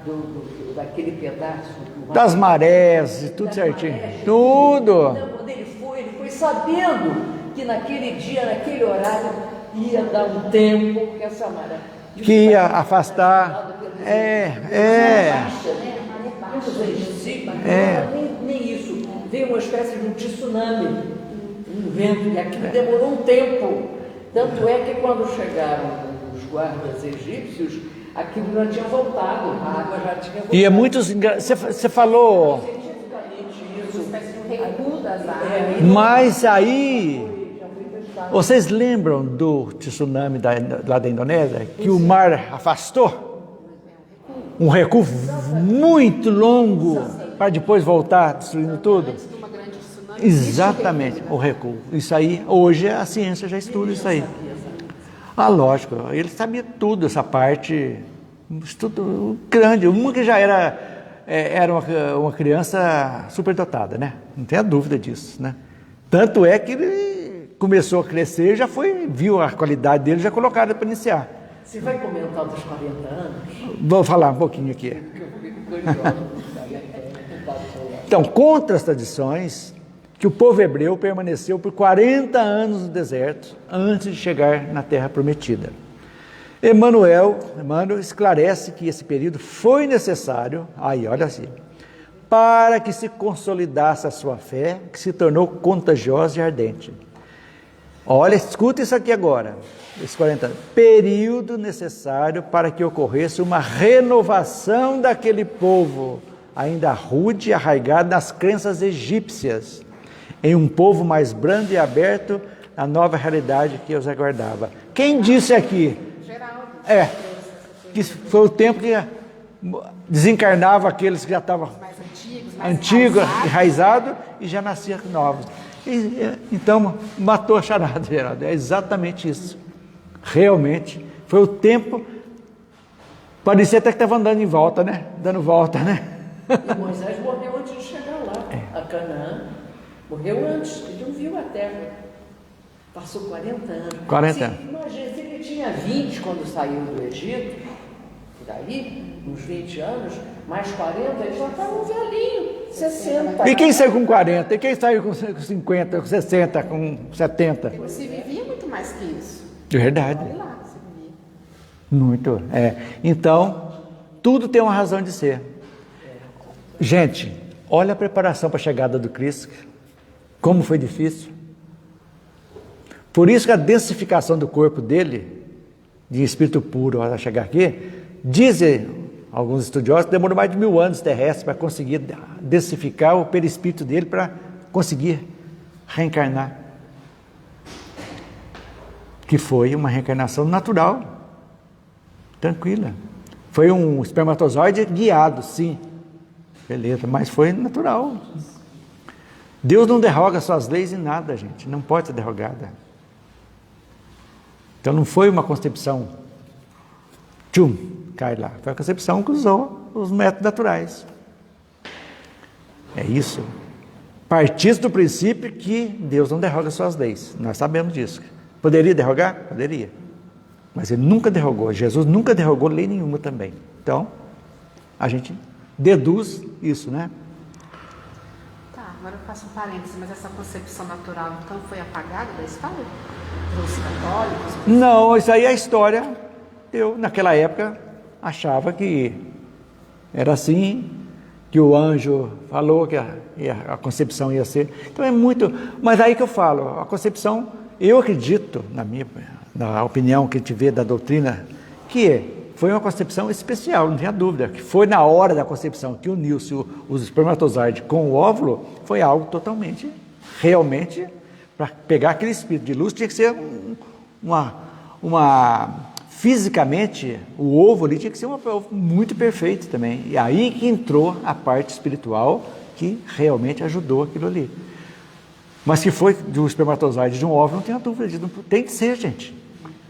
daquele pedaço. Das marés e tudo certinho. Tudo. Então, quando ele foi sabendo que naquele dia, naquele horário, ia dar um tempo que essa maré... Que ia afastar. Nem isso. Veio uma espécie de um tsunami, um vento, e aquilo demorou um tempo. Tanto é que quando chegaram os guardas egípcios, aquilo já tinha voltado, a água já tinha voltado. E é muito... Você falou... Mas aí... Vocês lembram do tsunami lá da Indonésia? Que o mar afastou? Um recuo muito longo para depois voltar destruindo tudo? Exatamente, o recuo. Isso aí, hoje a ciência já estuda isso aí. Ah, lógico, ele sabia tudo, essa parte, um estudo grande. Uma que já era uma criança superdotada, né? Não tenha dúvida disso, né? Tanto é que ele começou a crescer, viu a qualidade dele, já colocaram para iniciar. Você vai comentar dos 40 anos? Vou falar um pouquinho aqui. Então, contra as tradições, que o povo hebreu permaneceu por 40 anos no deserto, antes de chegar na terra prometida. Emmanuel esclarece que esse período foi necessário, olha assim, para que se consolidasse a sua fé, que se tornou contagiosa e ardente. Olha, escuta isso aqui agora, esses 40 anos. Período necessário para que ocorresse uma renovação daquele povo, ainda rude e arraigado nas crenças egípcias, em um povo mais brando e aberto à nova realidade que os aguardava. Quem disse aqui? Que foi o tempo que desencarnava aqueles que já estavam antigos, enraizados, e já nasciam novos. Então, matou a charada, Geraldo. É exatamente isso. Realmente, foi o tempo, parecia até que estava andando em volta, né? Dando volta, né? E Moisés morreu antes de chegar lá, a Canaã. Morreu antes, ele não viu a terra. Passou 40 anos. 40 anos. Imagina, se ele tinha 20 quando saiu do Egito, por aí, uns 20 anos, mais 40, ele já estava um velhinho, 60. E quem saiu com 40? E quem saiu com 50, com 60, com 70? Você vivia muito mais que isso. De verdade. Olha lá, você vivia. Muito. Então, tudo tem uma razão de ser. Gente, olha a preparação para a chegada do Cristo. Como foi difícil. Por isso que a densificação do corpo dele, de espírito puro, ao chegar aqui, dizem alguns estudiosos que demorou mais de 1000 anos terrestres para conseguir densificar o perispírito dele para conseguir reencarnar. Que foi uma reencarnação natural, tranquila. Foi um espermatozoide guiado, sim. Beleza, mas foi natural. Deus não derroga suas leis em nada, gente. Não pode ser derrogada. Então não foi uma concepção cai lá. Foi a concepção que usou os métodos naturais. É isso. Partisse do princípio que Deus não derroga suas leis. Nós sabemos disso. Poderia derrogar? Poderia. Mas ele nunca derrogou. Jesus nunca derrogou lei nenhuma também. Então, a gente deduz isso, né? Tá, agora eu faço um parênteses, mas essa concepção natural, então, foi apagada da história? Dos católicos? Não, isso aí é a história. Eu, naquela época, achava que era assim, que o anjo falou que a concepção ia ser. Então é muito... Mas aí que eu falo, a concepção, eu acredito, na opinião que a gente vê da doutrina, que foi uma concepção especial, não tinha dúvida, que foi na hora da concepção que uniu-se os espermatozoides com o óvulo, foi algo totalmente, realmente, para pegar aquele espírito de luz, tinha que ser fisicamente, o ovo ali tinha que ser um ovo muito perfeito também. E aí que entrou a parte espiritual que realmente ajudou aquilo ali. Mas que foi do espermatozoide de um óvulo, não tenha dúvida disso. Tem que ser, gente.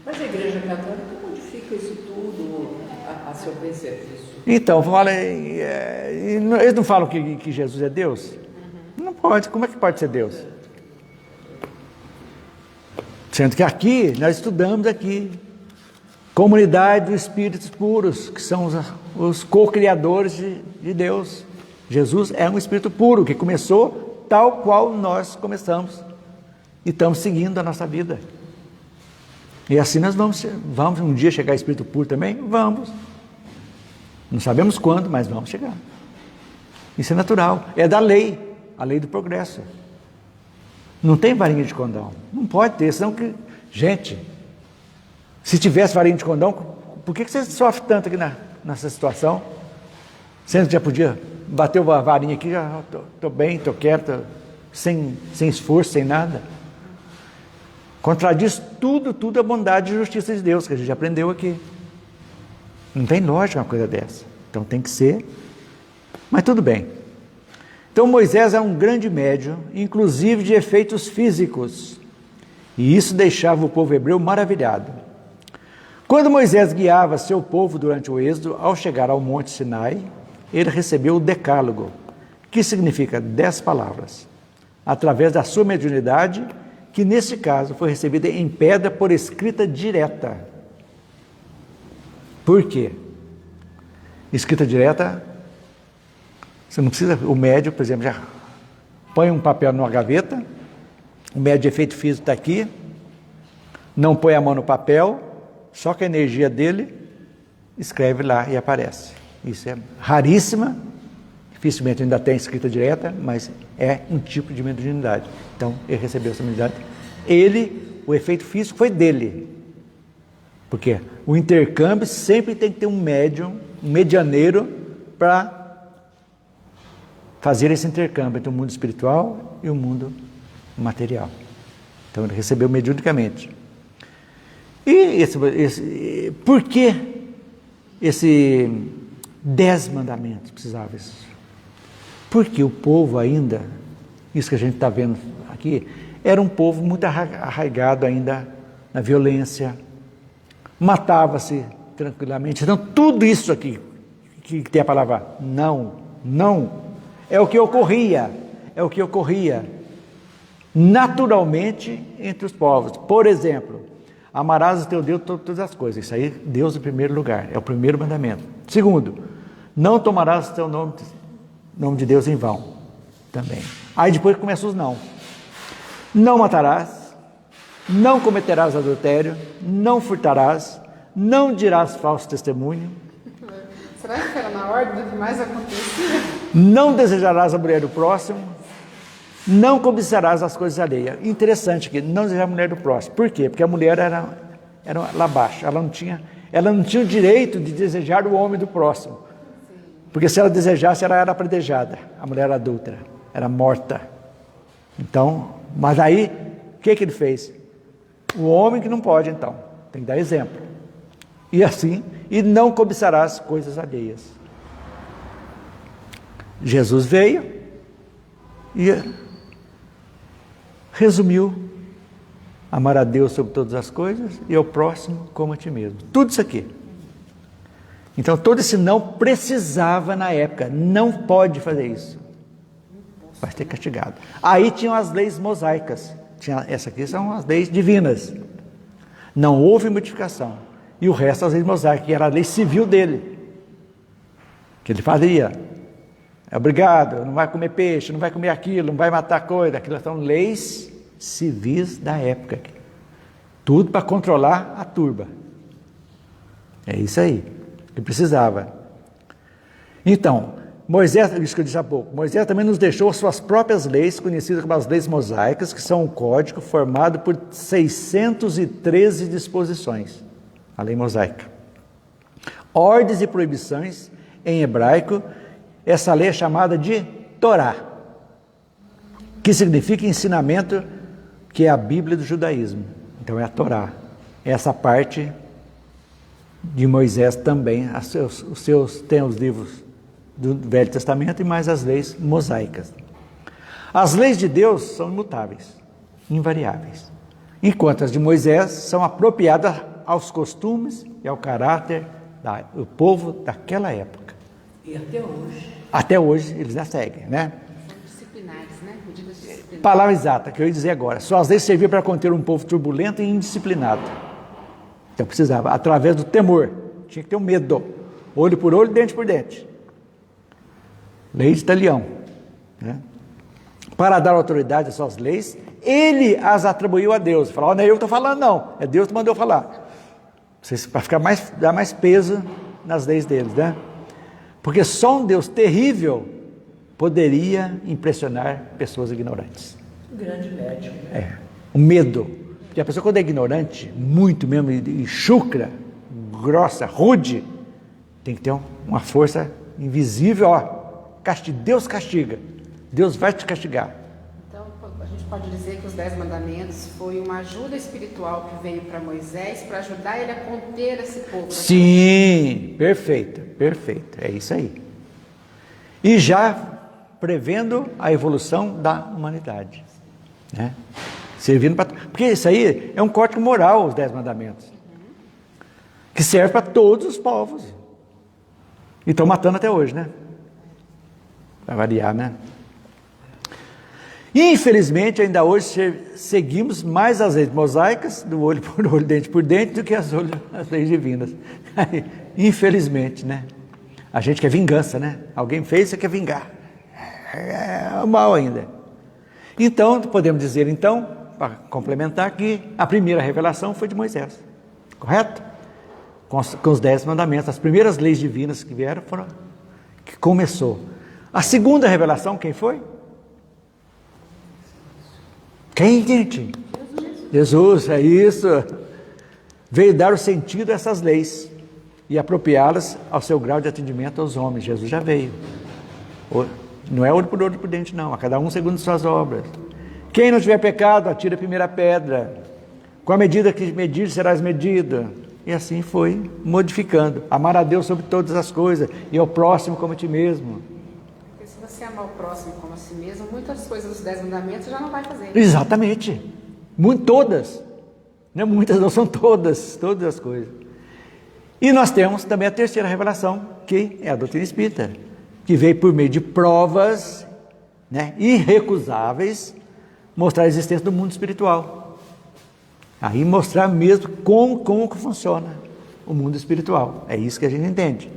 Mas a Igreja Católica modifica isso tudo a seu benefício. Então, eles não falam que Jesus é Deus? Não pode. Como é que pode ser Deus? Sendo que aqui, nós estudamos aqui, comunidade dos espíritos puros, que são os co-criadores de Deus. Jesus é um espírito puro, que começou tal qual nós começamos. E estamos seguindo a nossa vida. E assim nós vamos um dia chegar a espírito puro também? Vamos. Não sabemos quando, mas vamos chegar. Isso é natural. É da lei, a lei do progresso. Não tem varinha de condão. Não pode ter, senão que... Gente, se tivesse varinha de condão, por que você sofre tanto aqui nessa situação? Sendo que já podia bater a varinha aqui, já estou bem, estou quieto, sem esforço, sem nada. Contradiz tudo a bondade e justiça de Deus, que a gente aprendeu aqui. Não tem lógica uma coisa dessa. Então tem que ser. Mas tudo bem. Então Moisés é um grande médium, inclusive de efeitos físicos. E isso deixava o povo hebreu maravilhado. Quando Moisés guiava seu povo durante o êxodo, ao chegar ao Monte Sinai, ele recebeu o Decálogo, que significa 10 palavras, através da sua mediunidade, que nesse caso foi recebida em pedra por escrita direta. Por quê? Escrita direta, você não precisa, o médium, por exemplo, já põe um papel numa gaveta, o médium de efeito físico está aqui, não põe a mão no papel, só que a energia dele escreve lá e aparece. Isso é raríssima, dificilmente ainda tem escrita direta, mas é um tipo de mediunidade. Então, ele recebeu essa mediunidade. O efeito físico foi dele. Porque o intercâmbio sempre tem que ter um médium, um medianeiro, para fazer esse intercâmbio entre o mundo espiritual e o mundo material. Então, ele recebeu mediunicamente. E por que esse 10 mandamentos precisava isso? Porque o povo ainda, isso que a gente está vendo aqui, era um povo muito arraigado ainda na violência, matava-se tranquilamente. Então tudo isso aqui, que tem a palavra não, é o que ocorria naturalmente entre os povos. Por exemplo, amarás o teu Deus todas as coisas. Isso aí, Deus em primeiro lugar, é o primeiro mandamento. Segundo, não tomarás o teu nome de Deus em vão, também. Aí depois começa os não. Não matarás, não cometerás adultério, não furtarás, não dirás falso testemunho. Será que era na ordem do que mais acontecia? Não desejarás a mulher do próximo, não cobiçarás as coisas alheias. Interessante que não desejar a mulher do próximo. Por quê? Porque a mulher era lá abaixo, ela não tinha o direito de desejar o homem do próximo. Porque se ela desejasse, ela era apredejada. A mulher era adúltera, era morta. Então, mas aí, o que ele fez? O homem que não pode, então, tem que dar exemplo. E assim, e não cobiçarás coisas alheias. Jesus veio e resumiu: amar a Deus sobre todas as coisas e ao próximo como a ti mesmo. Tudo isso aqui. Então todo esse não precisava na época, não pode fazer isso, vai ser castigado. Aí tinham as leis mosaicas, essa aqui são as leis divinas, não houve modificação, e o resto as leis mosaicas, que era a lei civil dele, que ele fazia, é obrigado, não vai comer peixe, não vai comer aquilo, não vai matar coisa, aquilo são leis civis da época, tudo para controlar a turba, é isso aí que precisava. Então, Moisés, isso que eu disse há pouco, Moisés também nos deixou suas próprias leis, conhecidas como as leis mosaicas, que são um código formado por 613 disposições, a lei mosaica. Ordens e proibições, em hebraico, essa lei é chamada de Torá, que significa ensinamento, que é a Bíblia do judaísmo. Então é a Torá, essa parte de Moisés também, os seus tem os livros do Velho Testamento e mais as leis mosaicas. As leis de Deus são imutáveis, invariáveis, enquanto as de Moisés são apropriadas aos costumes e ao caráter do povo daquela época. E até hoje. Até hoje eles já seguem, né? São disciplinares, né? Medidas disciplinares. Palavra exata, que eu ia dizer agora. Suas leis serviam para conter um povo turbulento e indisciplinado. Então precisava, através do temor, tinha que ter um medo, olho por olho, dente por dente. Lei de Talião, né? Para dar autoridade às suas leis, ele as atribuiu a Deus. Falou, não é eu que estou falando, não, é Deus que mandou falar. Para ficar dar mais peso nas leis deles, né? Porque só um Deus terrível poderia impressionar pessoas ignorantes. Um grande médico. É, o medo. Porque a pessoa, quando é ignorante, muito mesmo, e chucra, grossa, rude, tem que ter uma força invisível, ó. Deus castiga, Deus vai te castigar. Então, a gente pode dizer que os 10 mandamentos foi uma ajuda espiritual que veio para Moisés, para ajudar ele a conter esse povo. Sim, perfeito, perfeito, é isso aí. E já prevendo a evolução da humanidade, né? Servindo para... Porque isso aí é um código moral, os 10 mandamentos, que serve para todos os povos. E estão matando até hoje, né? Para variar, né? Infelizmente, ainda hoje seguimos mais as leis mosaicas, do olho por olho, dente por dente, do que as leis divinas. Infelizmente, né? A gente quer vingança, né? Alguém fez, você quer vingar. É mal ainda. Então, podemos dizer, então, para complementar aqui, a primeira revelação foi de Moisés, correto? Com os 10 mandamentos, as primeiras leis divinas que vieram foram que começou. A segunda revelação, quem foi? Quem, gente? Jesus, é isso. Veio dar o sentido a essas leis e apropriá-las ao seu grau de atendimento aos homens. Jesus já veio. Não é olho por dente, não. A cada um segundo suas obras. Quem não tiver pecado, atira a primeira pedra. Com a medida que medir, serás medido. E assim foi modificando. Amar a Deus sobre todas as coisas e ao próximo como a ti mesmo. Porque se você amar o próximo como a si mesmo, muitas coisas dos 10 mandamentos já não vai fazer. Exatamente. Todas. Não é muitas, não, são todas as coisas. E nós temos também a terceira revelação, que é a doutrina espírita, que veio por meio de provas, né, irrecusáveis, mostrar a existência do mundo espiritual. Aí mostrar mesmo como que funciona o mundo espiritual. É isso que a gente entende.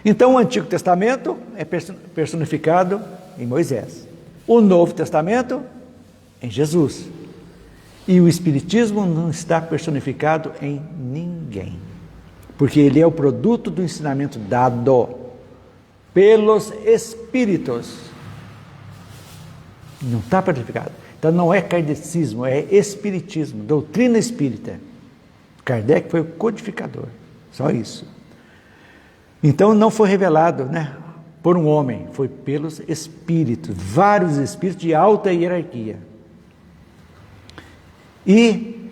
Então o Antigo Testamento é personificado em Moisés. O Novo Testamento em Jesus. E o Espiritismo não está personificado em ninguém. Porque ele é o produto do ensinamento dado pelos Espíritos. Não está personificado. Então não é kardecismo, é espiritismo, doutrina espírita. Kardec foi o codificador, só isso. Então não foi revelado, né, por um homem, foi pelos espíritos, vários espíritos de alta hierarquia. E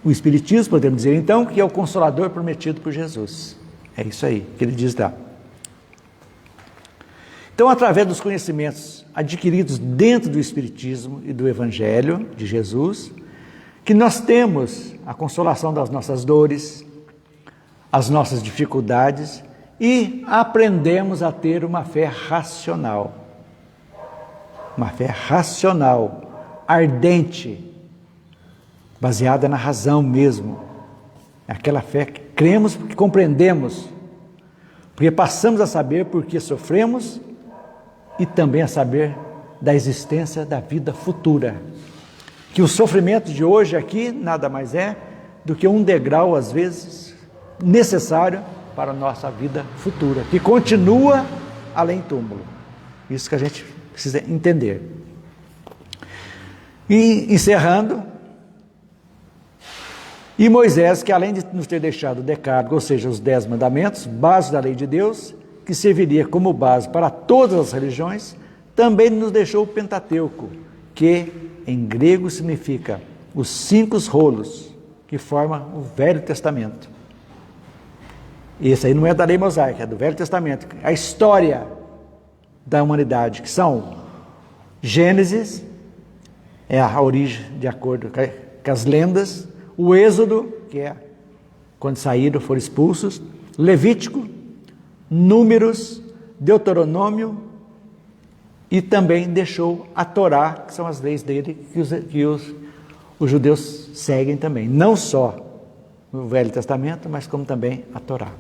o espiritismo, podemos dizer então, que é o consolador prometido por Jesus. É isso aí que ele diz lá. Então, através dos conhecimentos adquiridos dentro do Espiritismo e do Evangelho de Jesus, que nós temos a consolação das nossas dores, as nossas dificuldades e aprendemos a ter uma fé racional. Uma fé racional, ardente, baseada na razão mesmo. É aquela fé que cremos porque compreendemos, porque passamos a saber por que sofremos e também a saber da existência da vida futura. Que o sofrimento de hoje aqui nada mais é do que um degrau, às vezes, necessário para a nossa vida futura, que continua além túmulo. Isso que a gente precisa entender. E encerrando, e Moisés, que além de nos ter deixado o decálogo, ou seja, os 10 mandamentos, base da lei de Deus, que serviria como base para todas as religiões, também nos deixou o Pentateuco, que em grego significa os 5 rolos, que formam o Velho Testamento. Esse aí não é da lei mosaica, é do Velho Testamento. A história da humanidade, que são Gênesis, é a origem de acordo com as lendas, o Êxodo, que é quando saíram, foram expulsos, Levítico, Números, Deuteronômio, e também deixou a Torá, que são as leis dele, que os judeus seguem também. Não só o Velho Testamento, mas como também a Torá.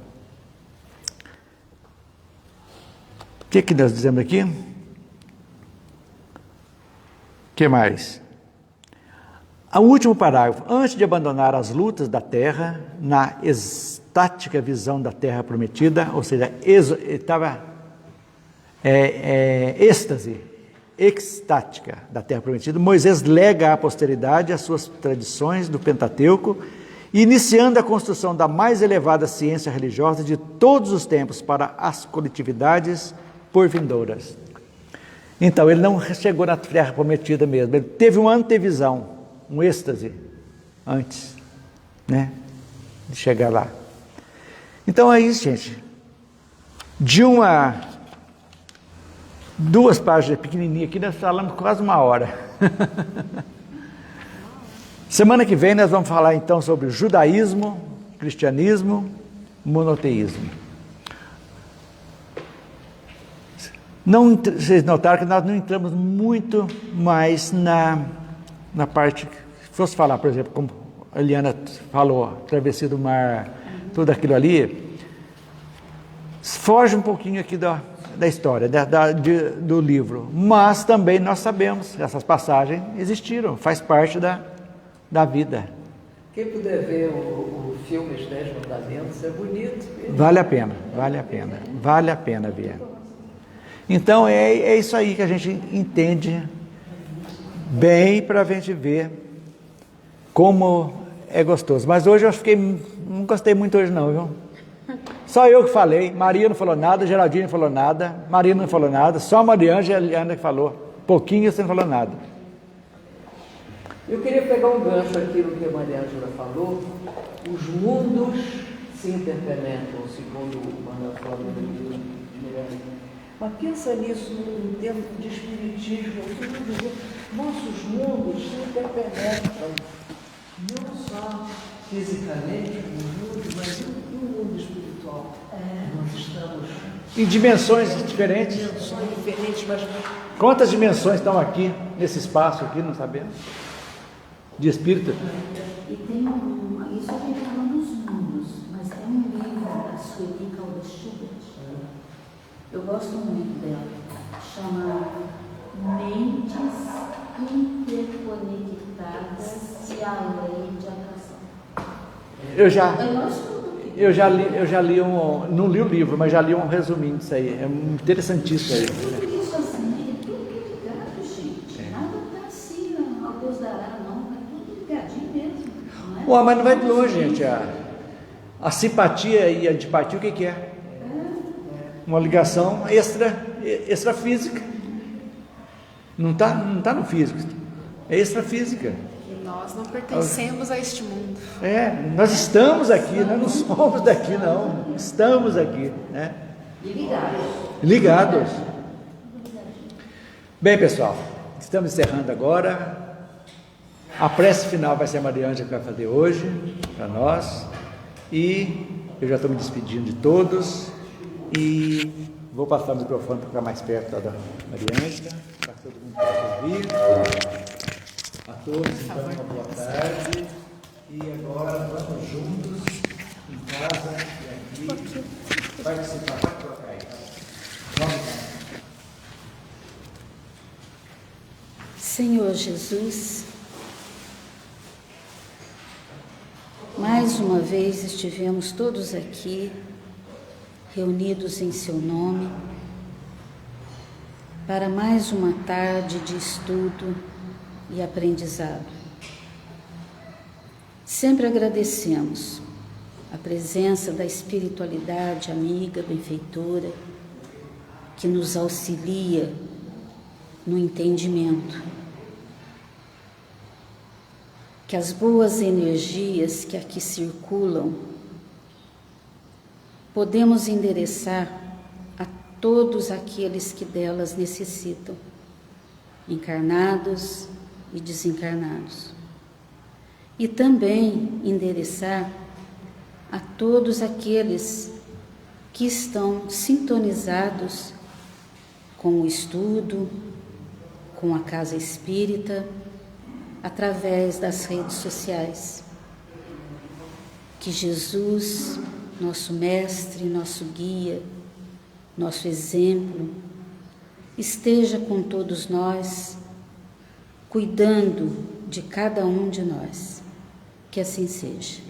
O que nós dizemos aqui? O que mais? O último parágrafo. Antes de abandonar as lutas da terra, na estática visão da terra prometida, ou seja, estava êxtase, extática da terra prometida, Moisés lega à posteridade as suas tradições do Pentateuco, iniciando a construção da mais elevada ciência religiosa de todos os tempos para as coletividades por vindouras. Então, ele não chegou na terra prometida mesmo, ele teve uma antevisão, um êxtase antes, né, de chegar lá. Então é isso, gente. De duas páginas pequenininhas aqui, nós falamos quase 1 hora. Semana que vem nós vamos falar então sobre judaísmo, cristianismo, monoteísmo. Vocês notaram que nós não entramos muito mais na parte, se fosse falar, por exemplo, como a Eliana falou, travessia do mar, tudo aquilo ali, foge um pouquinho aqui da história, do livro, mas também nós sabemos que essas passagens existiram, faz parte da vida. Quem puder ver o filme Os 10 Mandamentos, é bonito. Vale a pena ver. Então é isso aí que a gente entende bem para a gente ver como é gostoso. Mas hoje não gostei muito hoje não, viu? Só eu que falei, Maria não falou nada, Geraldine não falou nada, Marina não falou nada, só a Mariângela e a Eliana que falou. Pouquinho você não falou nada. Eu queria pegar um gancho aqui no que a Mariângela falou. Os mundos se interpenetram, segundo o Manuel Flávio de Miranda. Mas pensa nisso em termos de espiritismo. Nossos mundos se interpenetram, não só fisicamente no mundo, mas no mundo espiritual. Nós estamos em dimensões diferentes. Mas quantas dimensões estão aqui, nesse espaço aqui, não sabemos? De espírito. E tem isso aqui falando dos mundos, mas tem um livro da Sueli Caldas-Schubert, eu gosto muito dela, chama Mentes Interconectadas e a Lei de Atração. Eu já li não li o livro, mas já li um resuminho disso aí, é interessantíssimo aí. Tudo isso assim, é tudo ligado, gente, nada está assim, ao Deus dará, não, é tudo ligadinho mesmo, não é? Mas não vai de longe, gente, a simpatia e a antipatia, o que é? Uma ligação extrafísica. Não tá no físico, é extrafísica. E nós não pertencemos a este mundo. Nós estamos aqui, nós não somos daqui, não. Estamos aqui, né? E Ligados. Bem, pessoal, estamos encerrando agora. A prece final vai ser a Mariângela que vai fazer hoje, para nós. E eu já estou me despedindo de todos e vou passar o microfone para ficar mais perto da Mariângela, para que todo mundo possa ouvir. A todos, então, uma boa tarde. E agora vamos juntos em casa e aqui participar. Pode colocar aí. Vamos lá. Senhor Jesus, mais uma vez estivemos todos aqui, reunidos em Seu nome, para mais uma tarde de estudo e aprendizado. Sempre agradecemos a presença da espiritualidade amiga, benfeitora, que nos auxilia no entendimento. Que as boas energias que aqui circulam podemos endereçar a todos aqueles que delas necessitam, encarnados e desencarnados. E também endereçar a todos aqueles que estão sintonizados com o estudo, com a casa espírita, através das redes sociais. Que Jesus, nosso mestre, nosso guia, nosso exemplo, esteja com todos nós, cuidando de cada um de nós. Que assim seja.